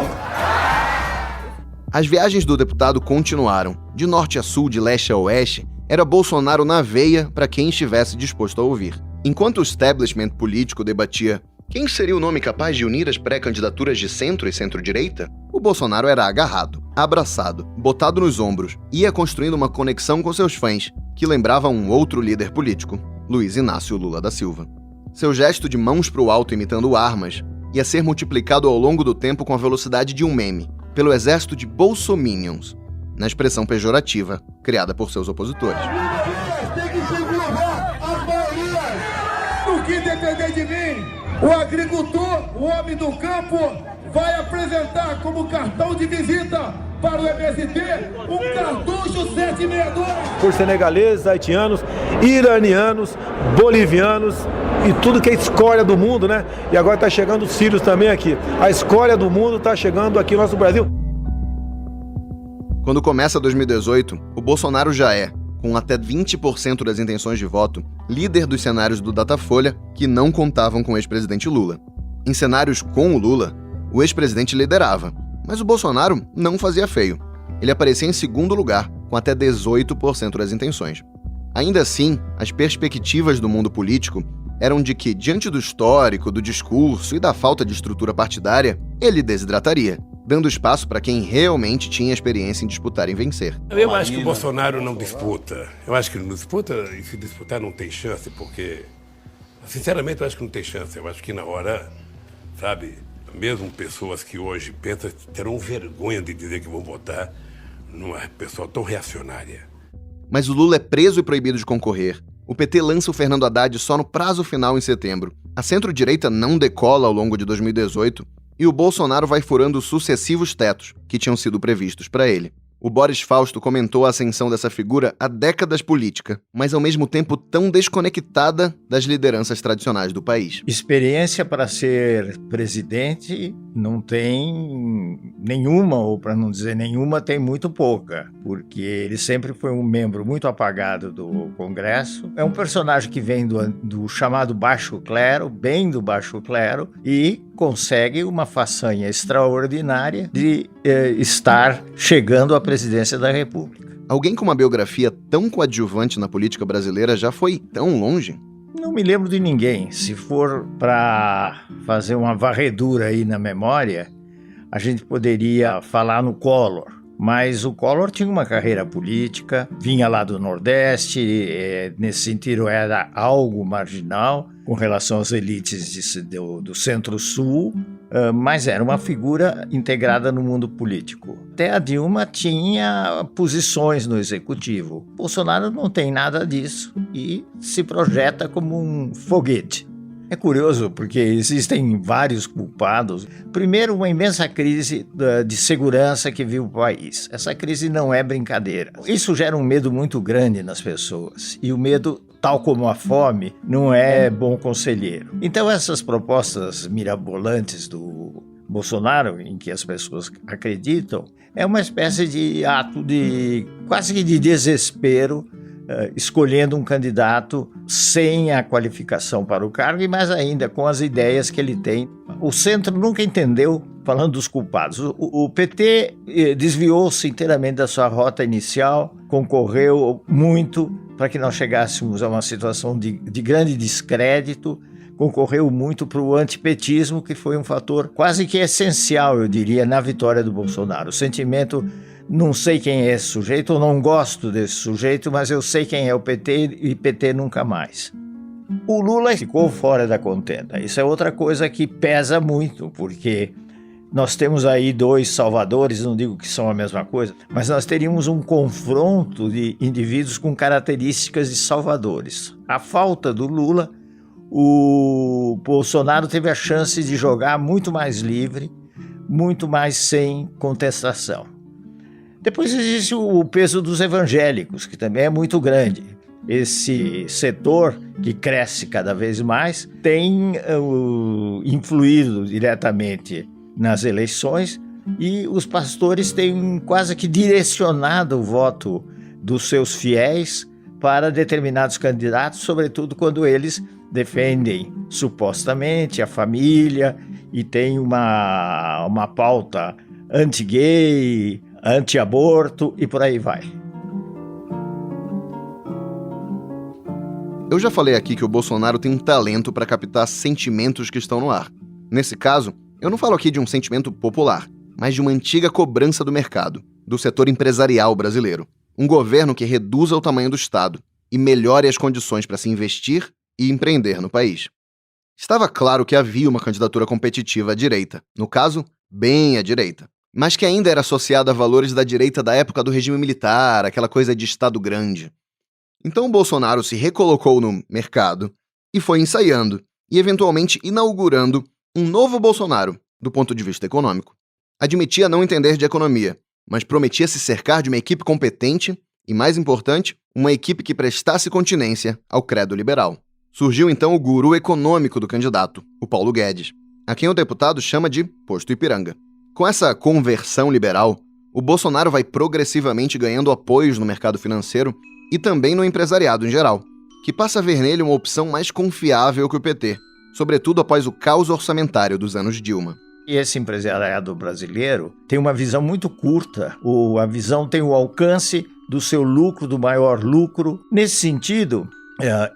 As viagens do deputado continuaram. De norte a sul, de leste a oeste, era Bolsonaro na veia para quem estivesse disposto a ouvir. Enquanto o establishment político debatia quem seria o nome capaz de unir as pré-candidaturas de centro e centro-direita, o Bolsonaro era agarrado, abraçado, botado nos ombros, ia construindo uma conexão com seus fãs, que lembrava um outro líder político, Luiz Inácio Lula da Silva. Seu gesto de mãos para o alto imitando armas ia ser multiplicado ao longo do tempo com a velocidade de um meme, pelo exército de bolsominions, na expressão pejorativa criada por seus opositores. Tem que segurar as baorias. No que depender de mim, o agricultor, o homem do campo, vai apresentar como cartão de visita para o MST um cartucho 762. Por senegaleses, haitianos, iranianos, bolivianos e tudo que é escória do mundo, né? E agora está chegando os sírios também aqui. A escória do mundo está chegando aqui no nosso Brasil. Quando começa 2018, o Bolsonaro já é, com até 20% das intenções de voto, líder dos cenários do Datafolha que não contavam com o ex-presidente Lula. Em cenários com o Lula, o ex-presidente liderava, mas o Bolsonaro não fazia feio. Ele aparecia em segundo lugar, com até 18% das intenções. Ainda assim, as perspectivas do mundo político eram de que, diante do histórico, do discurso e da falta de estrutura partidária, ele desidrataria, dando espaço para quem realmente tinha experiência em disputar e vencer. Eu acho que o Bolsonaro não disputa. Eu acho que ele não disputa, e se disputar não tem chance, porque, sinceramente, eu acho que não tem chance. Eu acho que na hora, sabe, Mesmo pessoas que hoje pensam terão vergonha de dizer que vão votar numa pessoa tão reacionária. Mas o Lula é preso e proibido de concorrer. O PT lança o Fernando Haddad só no prazo final em setembro. A centro-direita não decola ao longo de 2018 e o Bolsonaro vai furando sucessivos tetos que tinham sido previstos para ele. O Boris Fausto comentou a ascensão dessa figura há décadas política, mas ao mesmo tempo tão desconectada das lideranças tradicionais do país. Experiência para ser presidente não tem nenhuma, ou para não dizer nenhuma, tem muito pouca, porque ele sempre foi um membro muito apagado do Congresso. É um personagem que vem do chamado baixo clero, bem do baixo clero, e consegue uma façanha extraordinária de estar chegando à presidência da República. Alguém com uma biografia tão coadjuvante na política brasileira já foi tão longe? Não me lembro de ninguém. Se for para fazer uma varredura aí na memória, a gente poderia falar no Collor. Mas o Collor tinha uma carreira política, vinha lá do Nordeste, nesse sentido era algo marginal com relação às elites do Centro-Sul, mas era uma figura integrada no mundo político. Até a Dilma tinha posições no executivo. Bolsonaro não tem nada disso e se projeta como um foguete. É curioso porque existem vários culpados. Primeiro, uma imensa crise de segurança que vive o país. Essa crise não é brincadeira. Isso gera um medo muito grande nas pessoas. E o medo, tal como a fome, não é bom conselheiro. Então essas propostas mirabolantes do Bolsonaro, em que as pessoas acreditam, é uma espécie de ato de quase que de desespero, escolhendo um candidato sem a qualificação para o cargo e mais ainda com as ideias que ele tem. O centro nunca entendeu, falando dos culpados. O PT desviou-se inteiramente da sua rota inicial, concorreu muito para que nós chegássemos a uma situação de grande descrédito, concorreu muito para o antipetismo, que foi um fator quase que essencial, eu diria, na vitória do Bolsonaro. O sentimento, não sei quem é esse sujeito, eu não gosto desse sujeito, mas eu sei quem é o PT e PT nunca mais. O Lula ficou fora da contenda. Isso é outra coisa que pesa muito, porque nós temos aí dois salvadores, não digo que são a mesma coisa, mas nós teríamos um confronto de indivíduos com características de salvadores. A falta do Lula, o Bolsonaro teve a chance de jogar muito mais livre, muito mais sem contestação. Depois existe o peso dos evangélicos, que também é muito grande. Esse setor, que cresce cada vez mais, tem influído diretamente nas eleições e os pastores têm quase que direcionado o voto dos seus fiéis para determinados candidatos, sobretudo quando eles defendem supostamente a família e têm uma pauta anti-gay, anti-aborto e por aí vai. Eu já falei aqui que o Bolsonaro tem um talento para captar sentimentos que estão no ar. Nesse caso, eu não falo aqui de um sentimento popular, mas de uma antiga cobrança do mercado, do setor empresarial brasileiro. Um governo que reduza o tamanho do Estado e melhore as condições para se investir e empreender no país. Estava claro que havia uma candidatura competitiva à direita, no caso, bem à direita, mas que ainda era associada a valores da direita da época do regime militar, aquela coisa de Estado grande. Então o Bolsonaro se recolocou no mercado e foi ensaiando e eventualmente inaugurando um novo Bolsonaro do ponto de vista econômico. Admitia não entender de economia, mas prometia se cercar de uma equipe competente e, mais importante, uma equipe que prestasse continência ao credo liberal. Surgiu então o guru econômico do candidato, o Paulo Guedes, a quem o deputado chama de Posto Ipiranga. Com essa conversão liberal, o Bolsonaro vai progressivamente ganhando apoios no mercado financeiro e também no empresariado em geral, que passa a ver nele uma opção mais confiável que o PT, sobretudo após o caos orçamentário dos anos Dilma. E esse empresariado brasileiro tem uma visão muito curta, a visão tem o alcance do seu lucro, do maior lucro. Nesse sentido,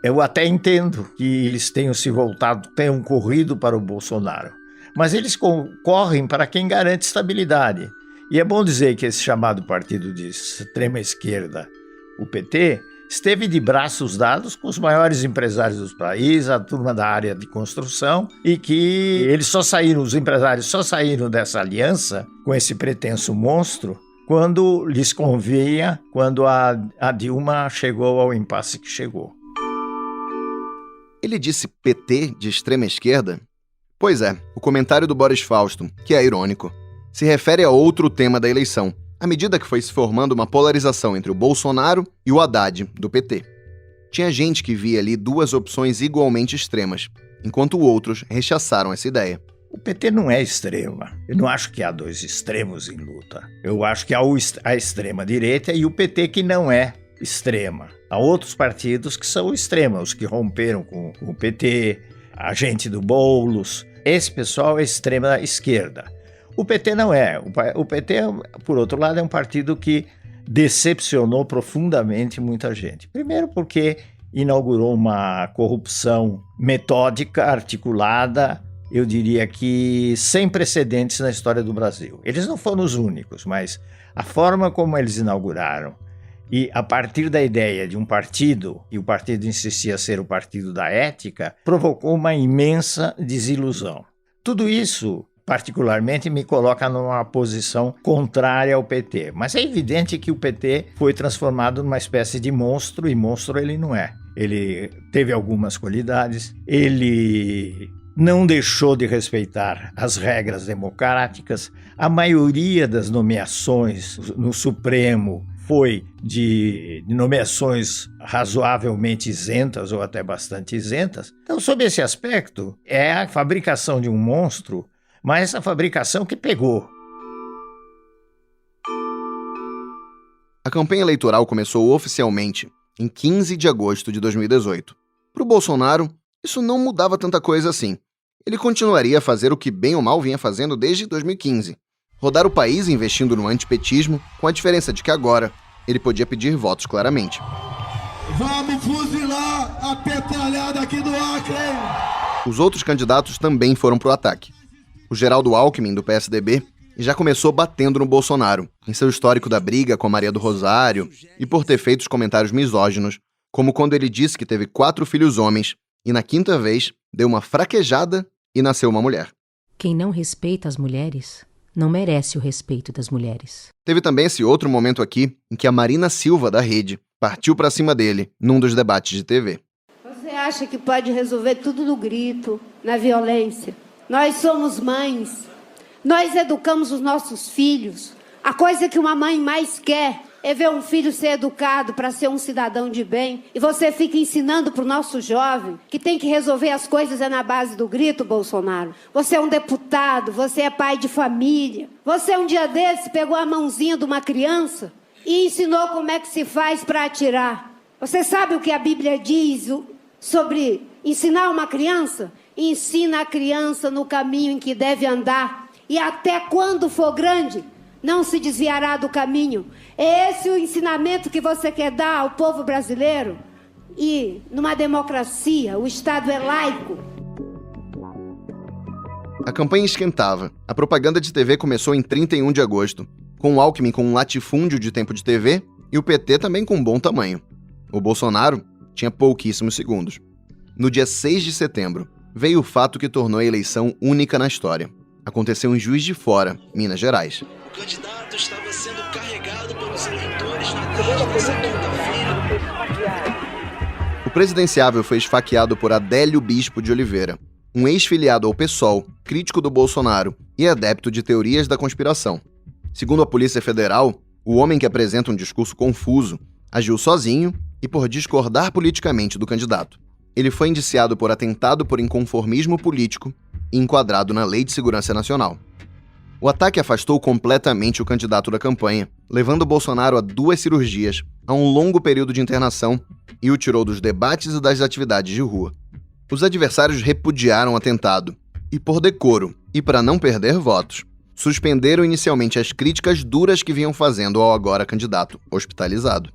eu até entendo que eles tenham se voltado, tenham corrido para o Bolsonaro, mas eles correm para quem garante estabilidade. E é bom dizer que esse chamado partido de extrema esquerda, o PT, esteve de braços dados com os maiores empresários do país, a turma da área de construção, e que os empresários só saíram dessa aliança com esse pretenso monstro quando lhes convinha, quando a Dilma chegou ao impasse que chegou. Ele disse PT de extrema esquerda? Pois é, o comentário do Boris Fausto, que é irônico, se refere a outro tema da eleição, à medida que foi se formando uma polarização entre o Bolsonaro e o Haddad, do PT. Tinha gente que via ali duas opções igualmente extremas, enquanto outros rechaçaram essa ideia. O PT não é extrema. Eu não acho que há dois extremos em luta. Eu acho que há a extrema-direita e o PT que não é extrema. Há outros partidos que são extremos, os que romperam com o PT, a gente do Boulos. Esse pessoal é extrema-esquerda. O PT não é. O PT, por outro lado, é um partido que decepcionou profundamente muita gente. Primeiro porque inaugurou uma corrupção metódica, articulada, eu diria que sem precedentes na história do Brasil. Eles não foram os únicos, mas a forma como eles inauguraram e a partir da ideia de um partido, e o partido insistia ser o partido da ética, provocou uma imensa desilusão. Tudo isso particularmente me coloca numa posição contrária ao PT. Mas é evidente que o PT foi transformado numa espécie de monstro, e monstro ele não é. Ele teve algumas qualidades, ele não deixou de respeitar as regras democráticas, a maioria das nomeações no Supremo foi de nomeações razoavelmente isentas ou até bastante isentas. Então, sob esse aspecto, é a fabricação de um monstro, mas essa fabricação que pegou. A campanha eleitoral começou oficialmente em 15 de agosto de 2018. Para o Bolsonaro, isso não mudava tanta coisa assim. Ele continuaria a fazer o que bem ou mal vinha fazendo desde 2015. Rodar o país investindo no antipetismo, com a diferença de que agora ele podia pedir votos claramente. Vamos fuzilar a petralhada aqui do Acre! Os outros candidatos também foram para o ataque. O Geraldo Alckmin, do PSDB, já começou batendo no Bolsonaro, em seu histórico da briga com a Maria do Rosário e por ter feito os comentários misóginos, como quando ele disse que teve 4 filhos homens e, na 5ª vez, deu uma fraquejada e nasceu uma mulher. Quem não respeita as mulheres não merece o respeito das mulheres. Teve também esse outro momento aqui em que a Marina Silva, da Rede, partiu para cima dele num dos debates de TV. Você acha que pode resolver tudo no grito, na violência? Nós somos mães, nós educamos os nossos filhos. A coisa que uma mãe mais quer é ver um filho ser educado para ser um cidadão de bem. E você fica ensinando para o nosso jovem que tem que resolver as coisas na base do grito, Bolsonaro. Você é um deputado, você é pai de família. Você um dia desse pegou a mãozinha de uma criança e ensinou como é que se faz para atirar. Você sabe o que a Bíblia diz sobre ensinar uma criança? Ensina a criança no caminho em que deve andar, e até quando for grande, não se desviará do caminho. É esse o ensinamento que você quer dar ao povo brasileiro? E, numa democracia, o Estado é laico. A campanha esquentava. A propaganda de TV começou em 31 de agosto, com o Alckmin com um latifúndio de tempo de TV e o PT também com um bom tamanho. O Bolsonaro tinha pouquíssimos segundos. No dia 6 de setembro, veio o fato que tornou a eleição única na história. Aconteceu em Juiz de Fora, Minas Gerais. O candidato estava sendo carregado pelos eleitores na tarde dessa quinta-feira. O presidenciável foi esfaqueado por Adélio Bispo de Oliveira, um ex-filiado ao PSOL, crítico do Bolsonaro e adepto de teorias da conspiração. Segundo a Polícia Federal, o homem que apresenta um discurso confuso agiu sozinho e por discordar politicamente do candidato. Ele foi indiciado por atentado por inconformismo político e enquadrado na Lei de Segurança Nacional. O ataque afastou completamente o candidato da campanha, levando Bolsonaro a 2 cirurgias, a um longo período de internação e o tirou dos debates e das atividades de rua. Os adversários repudiaram o atentado e, por decoro e para não perder votos, suspenderam inicialmente as críticas duras que vinham fazendo ao agora candidato hospitalizado.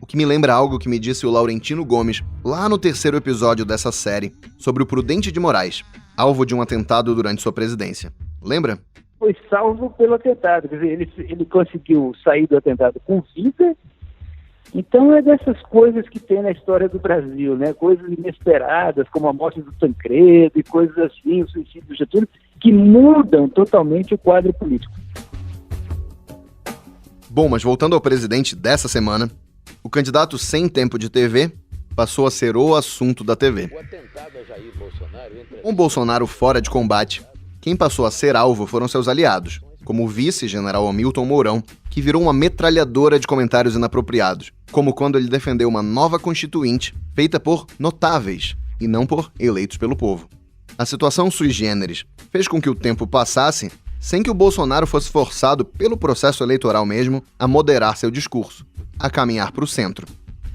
O que me lembra algo que me disse o Laurentino Gomes lá no 3º episódio dessa série sobre o Prudente de Moraes, alvo de um atentado durante sua presidência. Lembra? Foi salvo pelo atentado, quer dizer, ele conseguiu sair do atentado com vida Então é dessas coisas que tem na história do Brasil, né? Coisas inesperadas, como a morte do Tancredo e coisas assim, o suicídio do Getúlio, que mudam totalmente o quadro político. Bom, mas voltando ao presidente dessa semana, o candidato sem tempo de TV passou a ser o assunto da TV. Com Bolsonaro fora de combate, quem passou a ser alvo foram seus aliados, como o vice-general Hamilton Mourão, que virou uma metralhadora de comentários inapropriados, como quando ele defendeu uma nova constituinte feita por notáveis e não por eleitos pelo povo. A situação sui generis fez com que o tempo passasse sem que o Bolsonaro fosse forçado pelo processo eleitoral mesmo a moderar seu discurso, a caminhar para o centro.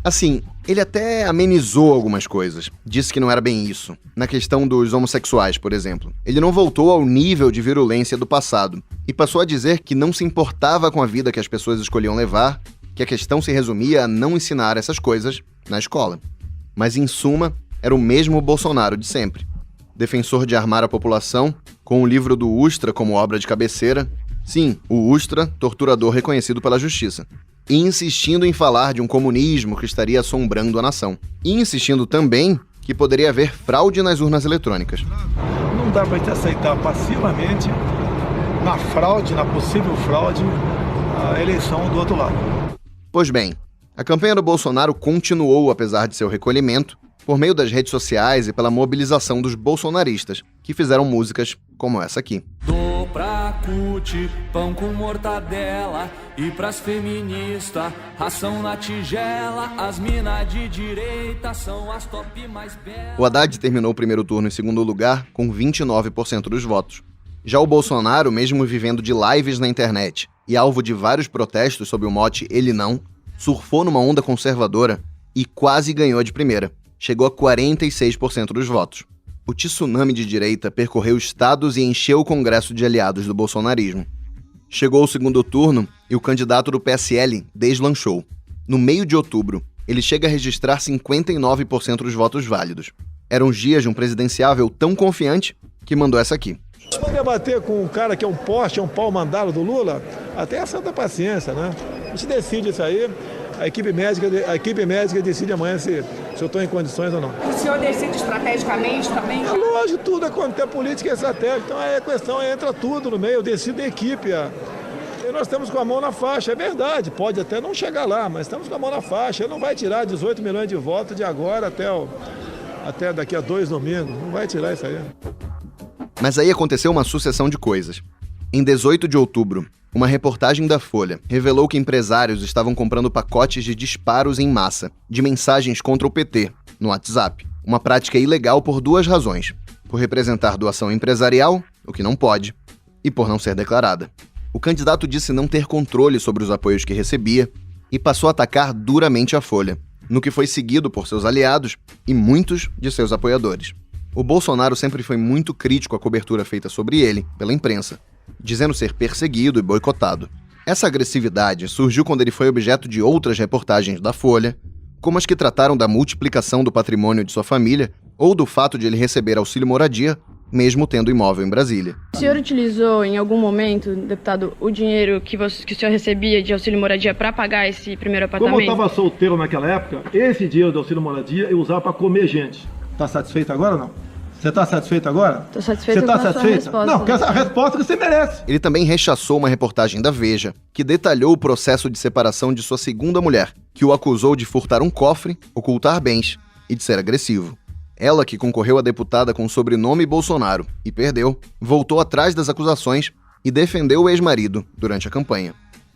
Assim, ele até amenizou algumas coisas, disse que não era bem isso. Na questão dos homossexuais, por exemplo. Ele não voltou ao nível de virulência do passado e passou a dizer que não se importava com a vida que as pessoas escolhiam levar, que a questão se resumia a não ensinar essas coisas na escola. Mas, em suma, era o mesmo Bolsonaro de sempre. Defensor de armar a população, com o livro do Ustra como obra de cabeceira. Sim, o Ustra, torturador reconhecido pela justiça. E insistindo em falar de um comunismo que estaria assombrando a nação. E insistindo também que poderia haver fraude nas urnas eletrônicas. Não dá para gente aceitar passivamente, na fraude, na possível fraude, a eleição do outro lado. Pois bem, a campanha do Bolsonaro continuou apesar de seu recolhimento, por meio das redes sociais e pela mobilização dos bolsonaristas, que fizeram músicas como essa aqui. Dou pra CUT, pão com mortadela, e pras feministas, ração na tigela, as minas de direita são as top mais belas. O Haddad terminou o primeiro turno em segundo lugar, com 29% dos votos. Já o Bolsonaro, mesmo vivendo de lives na internet e alvo de vários protestos sob o mote Ele Não, surfou numa onda conservadora e quase ganhou de primeira. Chegou a 46% dos votos. O tsunami de direita percorreu estados e encheu o Congresso de aliados do bolsonarismo. Chegou o segundo turno e o candidato do PSL deslanchou. No meio de outubro, ele chega a registrar 59% dos votos válidos. Eram os dias de um presidenciável tão confiante que mandou essa aqui. Para debater com um cara que é um poste, é um pau mandado do Lula, até a santa paciência, né? A gente decide isso aí. A equipe médica decide amanhã se eu estou em condições ou não. O senhor decide estrategicamente também? É lógico, tudo é política e estratégia. Então a questão entra tudo no meio, eu decido a equipe. E nós estamos com a mão na faixa, é verdade, pode até não chegar lá, mas estamos com a mão na faixa. Ele não vai tirar 18 milhões de votos de agora até daqui a 2 domingos. Não vai tirar isso aí. Mas aí aconteceu uma sucessão de coisas. Em 18 de outubro, uma reportagem da Folha revelou que empresários estavam comprando pacotes de disparos em massa, de mensagens contra o PT, no WhatsApp. Uma prática ilegal por 2 razões. Por representar doação empresarial, o que não pode, e por não ser declarada. O candidato disse não ter controle sobre os apoios que recebia e passou a atacar duramente a Folha, no que foi seguido por seus aliados e muitos de seus apoiadores. O Bolsonaro sempre foi muito crítico à cobertura feita sobre ele pela imprensa, dizendo ser perseguido e boicotado. Essa agressividade surgiu quando ele foi objeto de outras reportagens da Folha, como as que trataram da multiplicação do patrimônio de sua família ou do fato de ele receber auxílio moradia, mesmo tendo imóvel em Brasília. O senhor utilizou em algum momento, deputado, o dinheiro que o senhor recebia de auxílio moradia para pagar esse primeiro apartamento? Como eu estava solteiro naquela época, esse dinheiro do auxílio moradia eu usava para comer gente. Está satisfeito agora ou não? Você está satisfeito agora? Estou satisfeito com a sua resposta. Não, porque essa resposta que você merece. Ele também rechaçou uma reportagem da Veja, que detalhou o processo de separação de sua segunda mulher, que o acusou de furtar um cofre, ocultar bens e de ser agressivo. Ela, que concorreu a deputada com o sobrenome Bolsonaro e perdeu, voltou atrás das acusações e defendeu o ex-marido durante a campanha.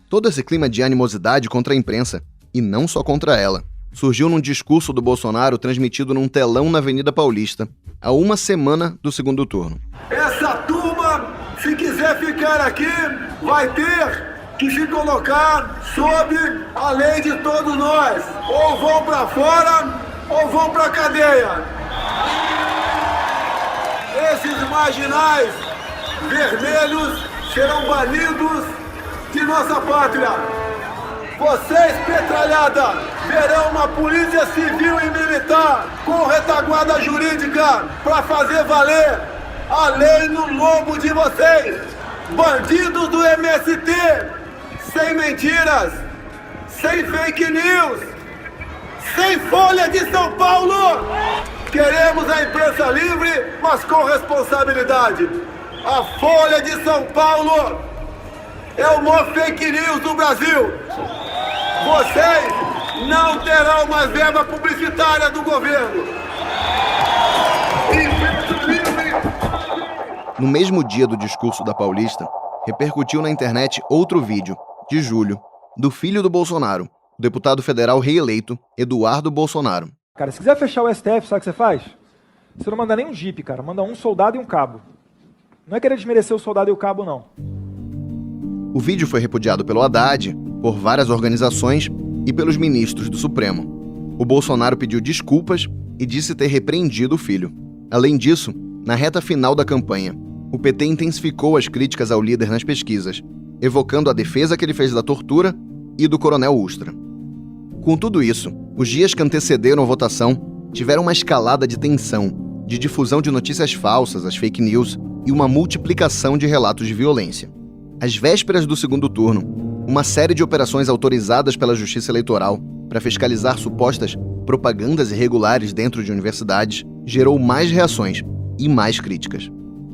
Todo esse clima de animosidade contra a imprensa, e não só contra ela, surgiu num discurso do Bolsonaro transmitido num telão na Avenida Paulista, há uma semana do segundo turno. Essa turma, se quiser ficar aqui, vai ter que se colocar sob a lei de todos nós. Ou vão para fora, ou vão para cadeia. Esses marginais vermelhos serão banidos de nossa pátria. Vocês, petralhada, verão uma polícia civil e militar com retaguarda jurídica para fazer valer a lei no lombo de vocês. Bandidos do MST, sem mentiras, sem fake news, sem Folha de São Paulo. Queremos a imprensa livre, mas com responsabilidade. A Folha de São Paulo é o maior fake news do Brasil. Vocês não terão mais verba publicitária do governo. Imprensa livre. No mesmo dia do discurso da Paulista, repercutiu na internet outro vídeo, de julho, do filho do Bolsonaro, o deputado federal reeleito, Eduardo Bolsonaro. Cara, se quiser fechar o STF, sabe o que você faz? Você não manda nem um jipe, cara. Manda um soldado e um cabo. Não é querer desmerecer o soldado e o cabo, não. O vídeo foi repudiado pelo Haddad, por várias organizações e pelos ministros do Supremo. O Bolsonaro pediu desculpas e disse ter repreendido o filho. Além disso, na reta final da campanha, o PT intensificou as críticas ao líder nas pesquisas, evocando a defesa que ele fez da tortura e do coronel Ustra. Com tudo isso, os dias que antecederam a votação tiveram uma escalada de tensão, de difusão de notícias falsas, as fake news, e uma multiplicação de relatos de violência. Às vésperas do segundo turno, uma série de operações autorizadas pela Justiça Eleitoral para fiscalizar supostas propagandas irregulares dentro de universidades gerou mais reações e mais críticas.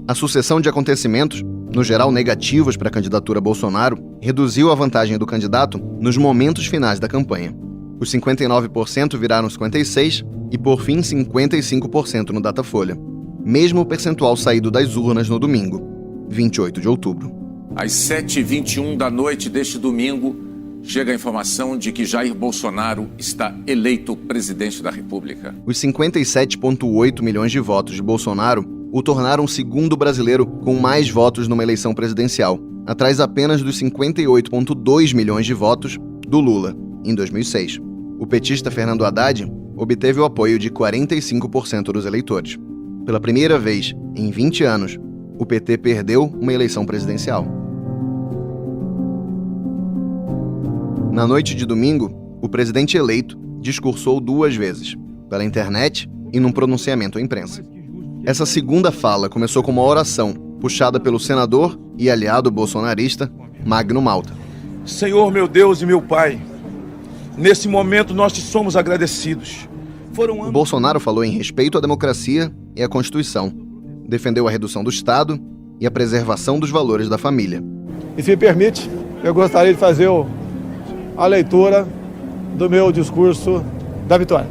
A sucessão de acontecimentos, no geral negativos para a candidatura Bolsonaro, reduziu a vantagem do candidato nos momentos finais da campanha. Os 59% viraram 56% e, por fim, 55% no Datafolha, mesmo o percentual saído das urnas no domingo, 28 de outubro. Às 7h21 da noite deste domingo, chega a informação de que Jair Bolsonaro está eleito presidente da República. Os 57,8 milhões de votos de Bolsonaro o tornaram o segundo brasileiro com mais votos numa eleição presidencial, atrás apenas dos 58,2 milhões de votos do Lula, em 2006. O petista Fernando Haddad obteve o apoio de 45% dos eleitores. Pela primeira vez em 20 anos, o PT perdeu uma eleição presidencial. Na noite de domingo, o presidente eleito discursou 2 vezes, pela internet e num pronunciamento à imprensa. Essa segunda fala começou com uma oração, puxada pelo senador e aliado bolsonarista Magno Malta. Senhor, meu Deus e meu Pai, nesse momento nós te somos agradecidos. O Bolsonaro falou em respeito à democracia e à Constituição, defendeu a redução do Estado e a preservação dos valores da família. E se me permite, eu gostaria de fazer a leitura do meu discurso da vitória.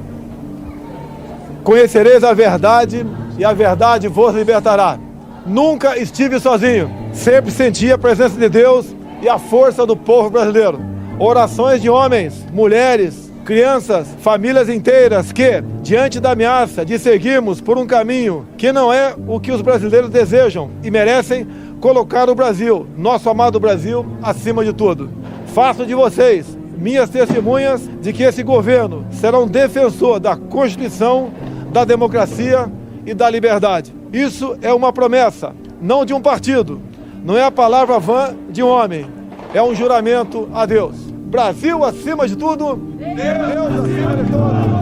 Conhecereis a verdade e a verdade vos libertará. Nunca estive sozinho, sempre senti a presença de Deus e a força do povo brasileiro. Orações de homens, mulheres, crianças, famílias inteiras que, diante da ameaça de seguirmos por um caminho que não é o que os brasileiros desejam e merecem, colocar o Brasil, nosso amado Brasil, acima de tudo. Faço de vocês minhas testemunhas de que esse governo será um defensor da Constituição, da democracia e da liberdade. Isso é uma promessa, não de um partido. Não é a palavra vã de um homem. É um juramento a Deus. Brasil acima de tudo, Deus acima de tudo.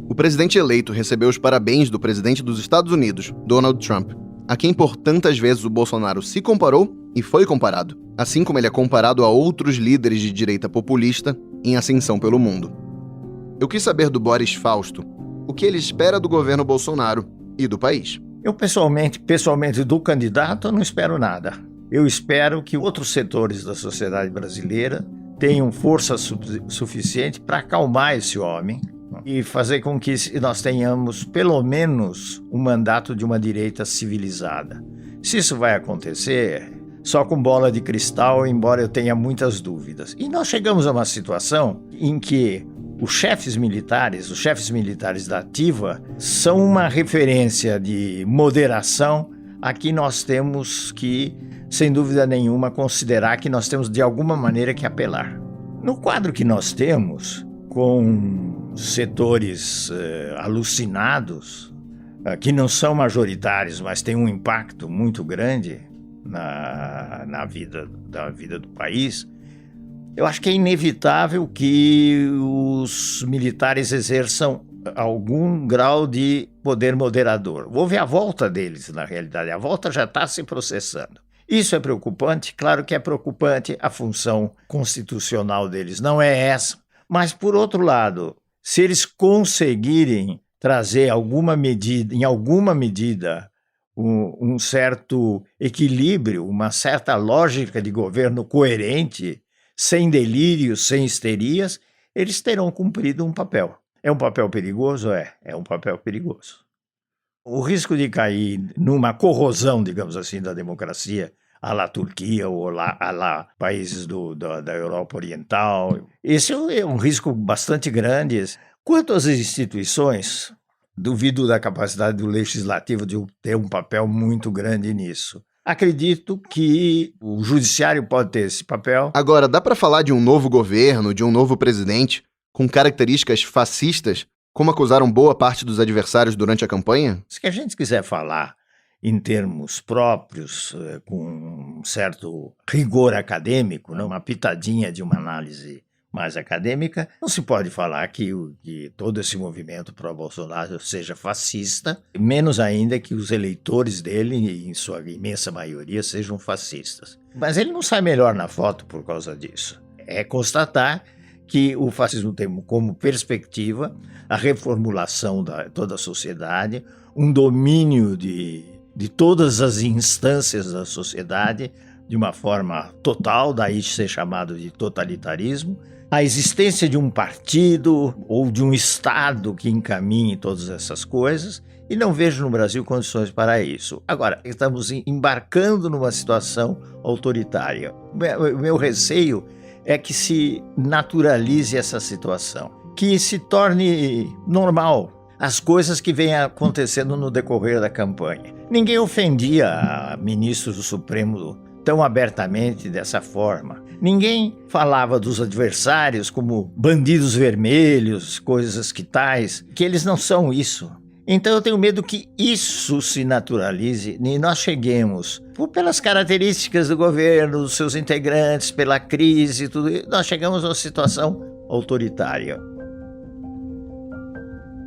O presidente eleito recebeu os parabéns do presidente dos Estados Unidos, Donald Trump, a quem por tantas vezes o Bolsonaro se comparou e foi comparado, assim como ele é comparado a outros líderes de direita populista em ascensão pelo mundo. Eu quis saber do Boris Fausto o que ele espera do governo Bolsonaro e do país. Eu pessoalmente do candidato, eu não espero nada. Eu espero que outros setores da sociedade brasileira tenham força suficiente para acalmar esse homem e fazer com que nós tenhamos pelo menos um mandato de uma direita civilizada. Se isso vai acontecer, só com bola de cristal, embora eu tenha muitas dúvidas. E nós chegamos a uma situação em que os chefes militares da ativa, são uma referência de moderação a que nós temos que, sem dúvida nenhuma, considerar que nós temos de alguma maneira que apelar. No quadro que nós temos, com setores alucinados, que não são majoritários, mas têm um impacto muito grande na vida do país, eu acho que é inevitável que os militares exerçam algum grau de poder moderador. Houve a volta deles, na realidade. A volta já está se processando. Isso é preocupante? Claro que é preocupante, a função constitucional deles não é essa. Mas, por outro lado, se eles conseguirem trazer em alguma medida, um certo equilíbrio, uma certa lógica de governo coerente, sem delírios, sem histerias, eles terão cumprido um papel. É um papel perigoso? É um papel perigoso. O risco de cair numa corrosão, digamos assim, da democracia, à la Turquia ou à la países da Europa Oriental, esse é um risco bastante grande. Quanto às instituições, duvido da capacidade do legislativo de ter um papel muito grande nisso. Acredito que o judiciário pode ter esse papel. Agora, dá para falar de um novo governo, de um novo presidente, com características fascistas, como acusaram boa parte dos adversários durante a campanha? Se a gente quiser falar em termos próprios, com um certo rigor acadêmico, uma pitadinha de uma análise mais acadêmica, não se pode falar que todo esse movimento pró-Bolsonaro seja fascista, menos ainda que os eleitores dele, em sua imensa maioria, sejam fascistas. Mas ele não sai melhor na foto por causa disso. É constatar que o fascismo tem como perspectiva a reformulação de toda a sociedade, um domínio de todas as instâncias da sociedade de uma forma total, daí ser chamado de totalitarismo, a existência de um partido ou de um Estado que encaminhe todas essas coisas, e não vejo no Brasil condições para isso. Agora, estamos embarcando numa situação autoritária. O meu receio é que se naturalize essa situação, que se torne normal as coisas que vêm acontecendo no decorrer da campanha. Ninguém ofendia ministros do Supremo tão abertamente dessa forma. Ninguém falava dos adversários como bandidos vermelhos, coisas que tais, que eles não são isso. Então eu tenho medo que isso se naturalize e nós cheguemos, pelas características do governo, dos seus integrantes, pela crise, tudo isso, nós chegamos a uma situação autoritária.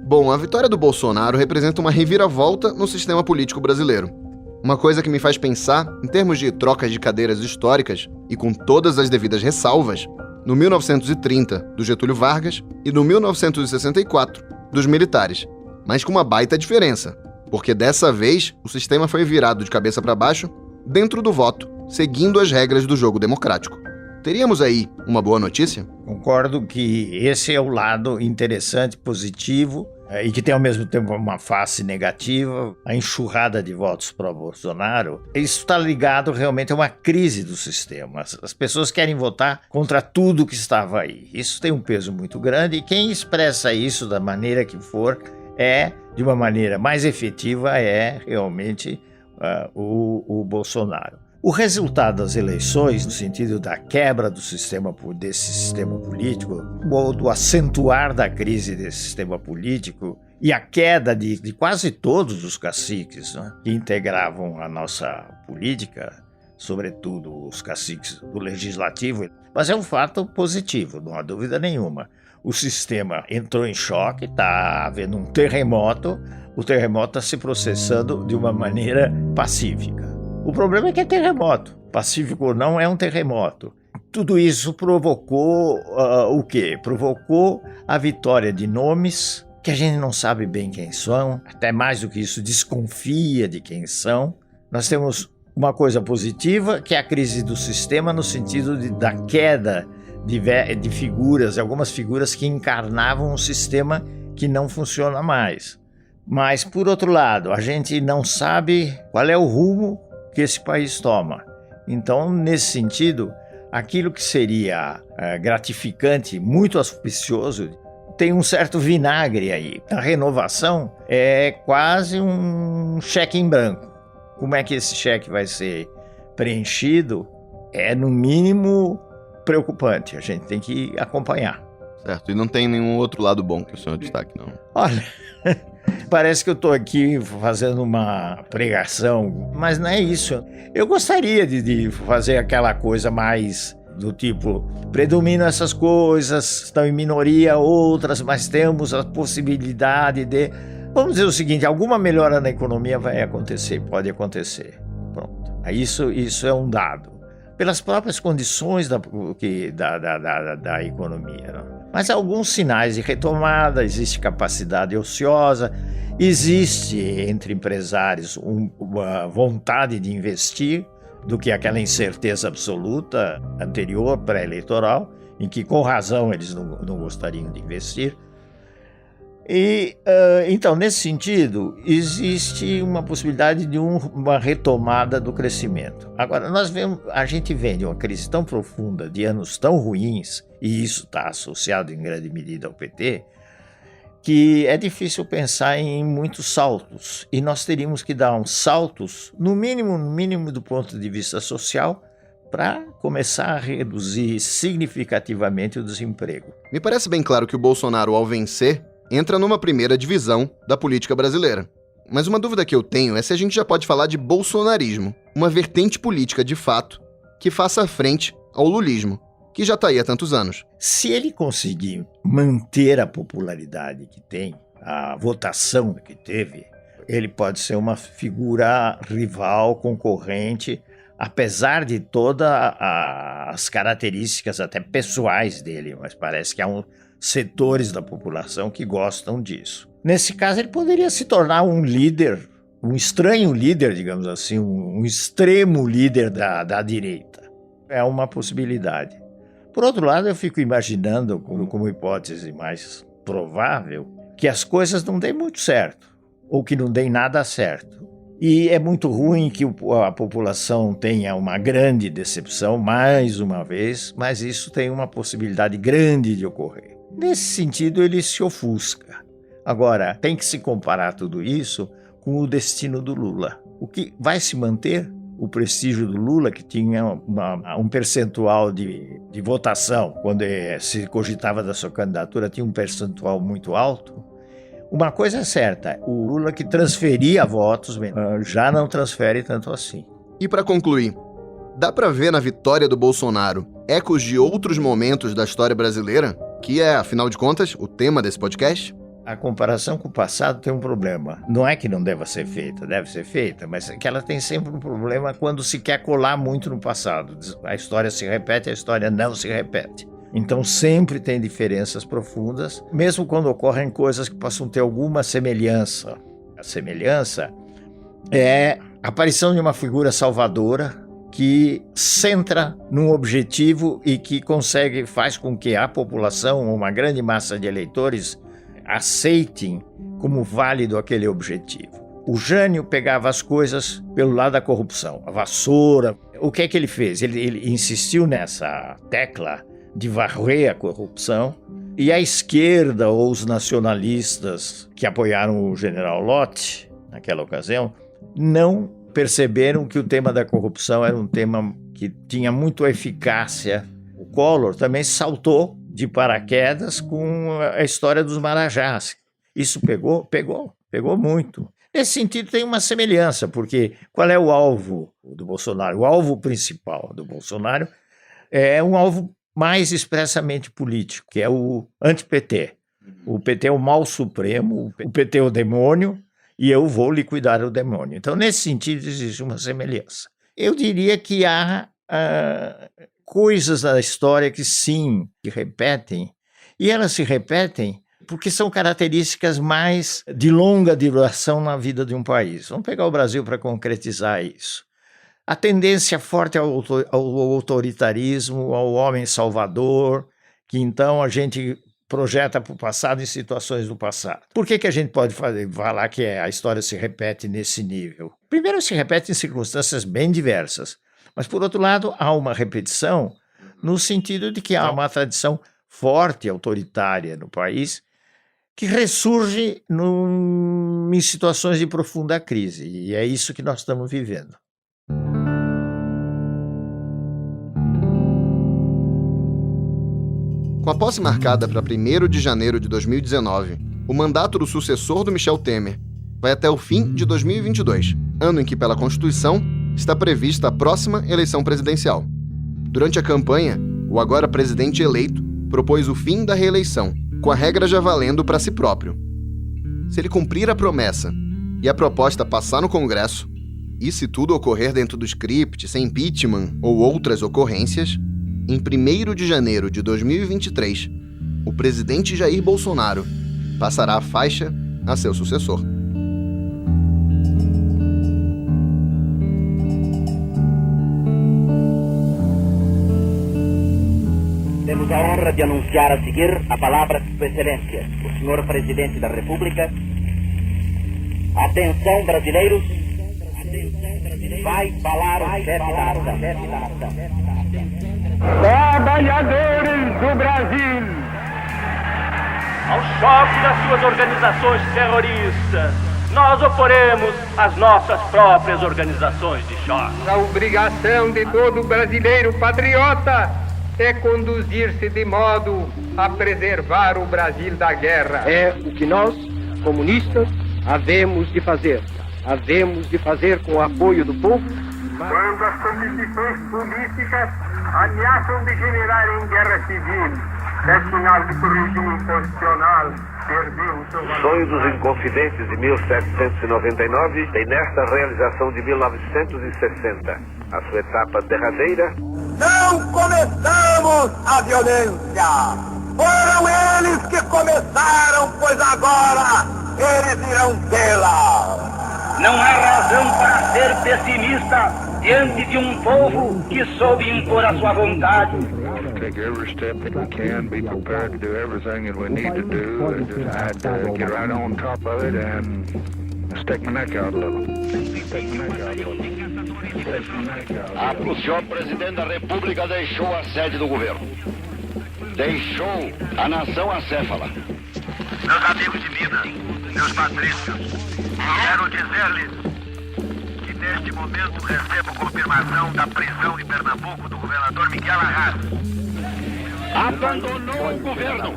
Bom, a vitória do Bolsonaro representa uma reviravolta no sistema político brasileiro. Uma coisa que me faz pensar, em termos de trocas de cadeiras históricas, e com todas as devidas ressalvas, no 1930, do Getúlio Vargas, e no 1964, dos militares. Mas com uma baita diferença, porque dessa vez o sistema foi virado de cabeça para baixo dentro do voto, seguindo as regras do jogo democrático. Teríamos aí uma boa notícia? Concordo que esse é o lado interessante, positivo, e que tem ao mesmo tempo uma face negativa, a enxurrada de votos pró-Bolsonaro. Isso está ligado realmente a uma crise do sistema. As pessoas querem votar contra tudo que estava aí. Isso tem um peso muito grande e quem expressa isso da maneira que for de uma maneira mais efetiva, realmente o Bolsonaro. O resultado das eleições, no sentido da quebra desse sistema político, ou do acentuar da crise desse sistema político e a queda de quase todos os caciques, né, que integravam a nossa política, sobretudo os caciques do legislativo, mas é um fato positivo, não há dúvida nenhuma. O sistema entrou em choque, está havendo um terremoto, o terremoto está se processando de uma maneira pacífica. O problema é que é terremoto, pacífico ou não, é um terremoto. Tudo isso provocou o quê? Provocou a vitória de nomes que a gente não sabe bem quem são, até mais do que isso, desconfia de quem são. Nós temos uma coisa positiva, que é a crise do sistema, no sentido da queda de figuras, algumas figuras que encarnavam um sistema que não funciona mais. Mas, por outro lado, a gente não sabe qual é o rumo que esse país toma. Então, nesse sentido, aquilo que seria gratificante, muito auspicioso, tem um certo vinagre aí. A renovação é quase um cheque em branco. Como é que esse cheque vai ser preenchido é, no mínimo, preocupante. A gente tem que acompanhar. Certo, e não tem nenhum outro lado bom que o senhor destaque, não? Olha, parece que eu estou aqui fazendo uma pregação, mas não é isso. Eu gostaria de fazer aquela coisa mais do tipo, predominam essas coisas, estão em minoria outras, mas temos a possibilidade de... Vamos dizer o seguinte, alguma melhora na economia vai acontecer, pode acontecer. Pronto. Isso é um dado. Pelas próprias condições da economia. Não? Mas há alguns sinais de retomada, existe capacidade ociosa, existe entre empresários uma vontade de investir do que aquela incerteza absoluta anterior, pré-eleitoral, em que com razão eles não gostariam de investir. E, então, nesse sentido, existe uma possibilidade de uma retomada do crescimento. Agora, a gente vem de uma crise tão profunda, de anos tão ruins, e isso está associado em grande medida ao PT, que é difícil pensar em muitos saltos. E nós teríamos que dar uns saltos, no mínimo do ponto de vista social, para começar a reduzir significativamente o desemprego. Me parece bem claro que o Bolsonaro, ao vencer, entra numa primeira divisão da política brasileira. Mas uma dúvida que eu tenho é se a gente já pode falar de bolsonarismo, uma vertente política de fato que faça frente ao lulismo, que já está aí há tantos anos. Se ele conseguir manter a popularidade que tem, a votação que teve, ele pode ser uma figura rival, concorrente, apesar de todas as características até pessoais dele, mas parece que há setores da população que gostam disso. Nesse caso, ele poderia se tornar um líder, um estranho líder, digamos assim, um extremo líder da direita. É uma possibilidade. Por outro lado, eu fico imaginando, como hipótese mais provável, que as coisas não deem muito certo, ou que não deem nada certo. E é muito ruim que a população tenha uma grande decepção, mais uma vez, mas isso tem uma possibilidade grande de ocorrer. Nesse sentido, ele se ofusca. Agora, tem que se comparar tudo isso com o destino do Lula. O que vai se manter? O prestígio do Lula, que tinha um percentual de votação, quando se cogitava da sua candidatura, tinha um percentual muito alto. Uma coisa é certa, o Lula que transferia votos já não transfere tanto assim. E para concluir, dá para ver na vitória do Bolsonaro ecos de outros momentos da história brasileira, que é, afinal de contas, o tema desse podcast? A comparação com o passado tem um problema. Não é que não deva ser feita, deve ser feita, mas é que ela tem sempre um problema quando se quer colar muito no passado. A história se repete, a história não se repete. Então sempre tem diferenças profundas, mesmo quando ocorrem coisas que possam ter alguma semelhança. A semelhança é a aparição de uma figura salvadora que centra num objetivo e que faz com que a população, uma grande massa de eleitores, aceitem como válido aquele objetivo. O Jânio pegava as coisas pelo lado da corrupção, a vassoura. O que é que ele fez? Ele insistiu nessa tecla de varrer a corrupção, e a esquerda ou os nacionalistas que apoiaram o general Lott, naquela ocasião, não perceberam que o tema da corrupção era um tema que tinha muita eficácia. O Collor também saltou de paraquedas com a história dos Marajás. Isso pegou muito. Nesse sentido tem uma semelhança, porque qual é o alvo do Bolsonaro? O alvo principal do Bolsonaro é um alvo mais expressamente político, que é o anti-PT. O PT é o mal supremo, o PT é o demônio, e eu vou liquidar o demônio. Então, nesse sentido, existe uma semelhança. Eu diria que há coisas da história que sim, que repetem, e elas se repetem porque são características mais de longa duração na vida de um país. Vamos pegar o Brasil para concretizar isso. A tendência forte ao autoritarismo, ao homem salvador, que então a gente projeta para o passado em situações do passado. Por que a gente pode falar que a história se repete nesse nível? Primeiro, se repete em circunstâncias bem diversas, mas, por outro lado, há uma repetição no sentido de que há uma tradição forte, autoritária no país, que ressurge em situações de profunda crise, e é isso que nós estamos vivendo. Com a posse marcada para 1º de janeiro de 2019, o mandato do sucessor do Michel Temer vai até o fim de 2022, ano em que, pela Constituição, está prevista a próxima eleição presidencial. Durante a campanha, o agora presidente eleito propôs o fim da reeleição, com a regra já valendo para si próprio. Se ele cumprir a promessa e a proposta passar no Congresso, E se tudo ocorrer dentro do script, sem impeachment ou outras ocorrências, em 1º de janeiro de 2023, o presidente Jair Bolsonaro passará a faixa a seu sucessor. Temos a honra de anunciar a seguir a palavra de Sua Excelência, o senhor Presidente da República. Atenção, brasileiros, vai falar o chefe da nação. Trabalhadores do Brasil, ao choque das suas organizações terroristas, nós oporemos as nossas próprias organizações de choque. A obrigação de todo brasileiro patriota é conduzir-se de modo a preservar o Brasil da guerra. É o que nós, comunistas, havemos de fazer. Havemos de fazer com o apoio do povo. Quando as condições políticas ameaçam degenerar em guerra civil, é sinal de que o regime inconstitucional perdeu o seu valor. Sonho dos Inconfidentes de 1799 tem nesta realização de 1960, a sua etapa derradeira. Não começamos a violência! Foram eles que começaram, pois agora eles irão tê-la! Não há razão para ser pessimista diante de um povo que soube impor a sua vontade. Take every step that we can, be prepared to do everything that we need to do, and just had to get right on top of it and stick my neck out a little. O senhor presidente da República deixou a sede do governo. Deixou a nação acéfala. Meus amigos de Minas, meus patrícios, quero dizer-lhes que neste momento recebo confirmação da prisão em Pernambuco do governador Miguel Arras. Abandonou o governo.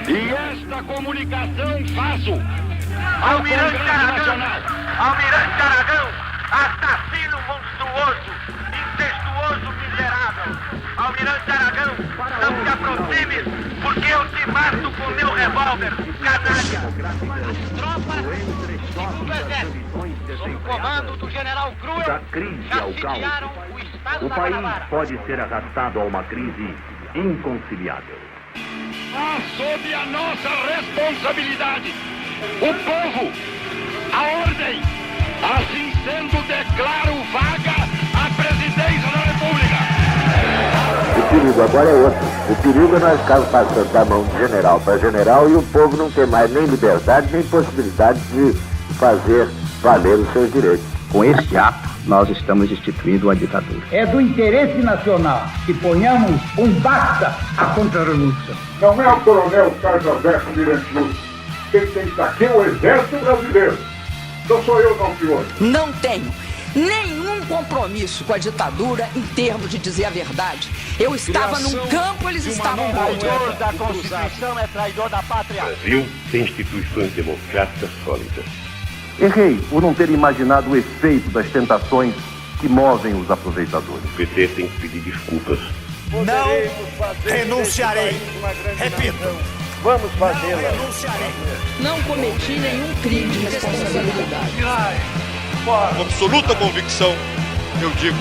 E esta comunicação faço ao Almirante Aragão, assassino monstruoso, incestuoso miserável. Almirante Aragão, não se aproxime, porque eu te mato com meu revólver, canalha. As tropas do exército, sob o comando do general Cruel, da crise ao caos, o país pode ser arrastado a uma crise inconciliável. Sob a nossa responsabilidade, o povo, a ordem. Assim sendo, declaro vaga a presidência da República. O perigo agora é outro. O perigo é nós ficarmos passando da mão de general para general e o povo não ter mais nem liberdade, nem possibilidade de fazer valer os seus direitos. Com este ato, nós estamos instituindo a ditadura. É do interesse nacional que ponhamos um basta à contra-revolução. Não é o coronel Carlos Alberto Mirante Luz. Quem tem que estar aqui é o exército brasileiro. Não sou eu, não, senhor. Não tenho nenhum compromisso com a ditadura em termos de dizer a verdade. Eu estava num campo, eles estavam no outro. Traidor da Constituição é traidor da pátria. O Brasil tem instituições democráticas sólidas. Errei por não ter imaginado o efeito das tentações que movem os aproveitadores. O PT tem que pedir desculpas. Não renunciarei. Repito. Vamos fazê-la. Não renunciarei. Não cometi nenhum crime de responsabilidade. Com absoluta convicção, eu digo,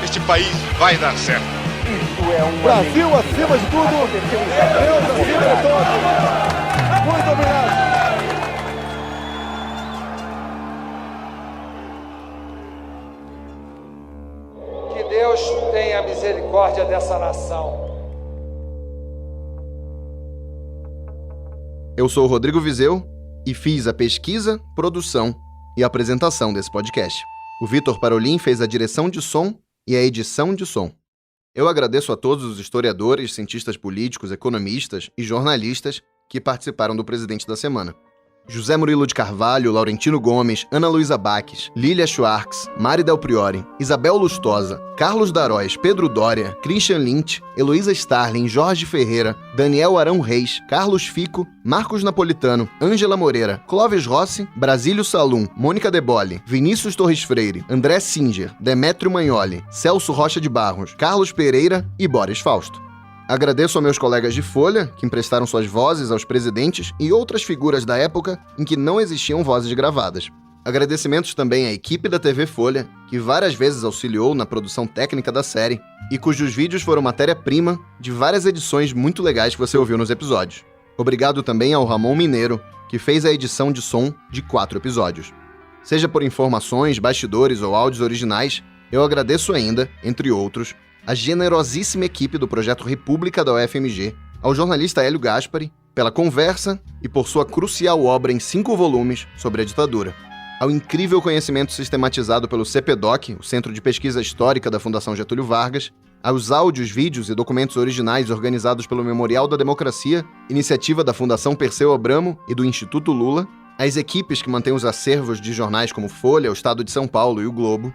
este país vai dar certo. Isso é um Brasil acima de tudo. Deus acima de todos. Muito obrigado. Que Deus tenha misericórdia dessa nação. Eu sou o Rodrigo Vizeu e fiz a pesquisa, produção e apresentação desse podcast. O Vitor Parolin fez a direção de som e a edição de som. Eu agradeço a todos os historiadores, cientistas políticos, economistas e jornalistas que participaram do Presidente da Semana. José Murilo de Carvalho, Laurentino Gomes, Ana Luísa Baques, Lília Schwartz, Mari Del Priori, Isabel Lustosa, Carlos Darós, Pedro Dória, Christian Lynch, Heloísa Starling, Jorge Ferreira, Daniel Arão Reis, Carlos Fico, Marcos Napolitano, Ângela Moreira, Clóvis Rossi, Brasílio Salum, Mônica Debole, Vinícius Torres Freire, André Singer, Demétrio Magnoli, Celso Rocha de Barros, Carlos Pereira e Boris Fausto. Agradeço a meus colegas de Folha, que emprestaram suas vozes aos presidentes e outras figuras da época em que não existiam vozes gravadas. Agradecimentos também à equipe da TV Folha, que várias vezes auxiliou na produção técnica da série e cujos vídeos foram matéria-prima de várias edições muito legais que você ouviu nos episódios. Obrigado também ao Ramon Mineiro, que fez a edição de som de 4 episódios. Seja por informações, bastidores ou áudios originais, eu agradeço ainda, entre outros, a generosíssima equipe do Projeto República da UFMG, ao jornalista Hélio Gaspari, pela conversa e por sua crucial obra em 5 volumes sobre a ditadura, ao incrível conhecimento sistematizado pelo CPDOC, o Centro de Pesquisa Histórica da Fundação Getúlio Vargas, aos áudios, vídeos e documentos originais organizados pelo Memorial da Democracia, iniciativa da Fundação Perseu Abramo e do Instituto Lula, às equipes que mantêm os acervos de jornais como Folha, o Estado de São Paulo e o Globo.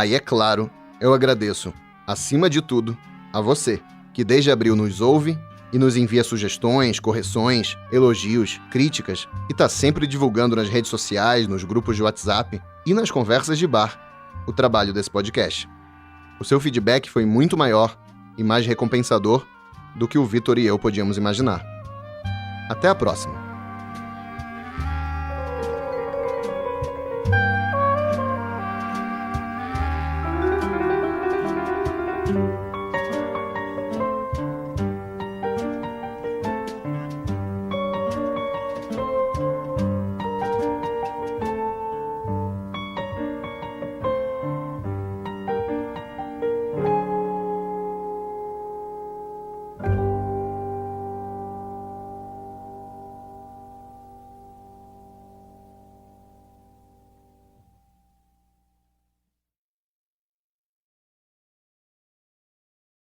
E é claro, eu agradeço, acima de tudo, a você, que desde abril nos ouve e nos envia sugestões, correções, elogios, críticas e está sempre divulgando nas redes sociais, nos grupos de WhatsApp e nas conversas de bar o trabalho desse podcast. O seu feedback foi muito maior e mais recompensador do que o Vitor e eu podíamos imaginar. Até a próxima!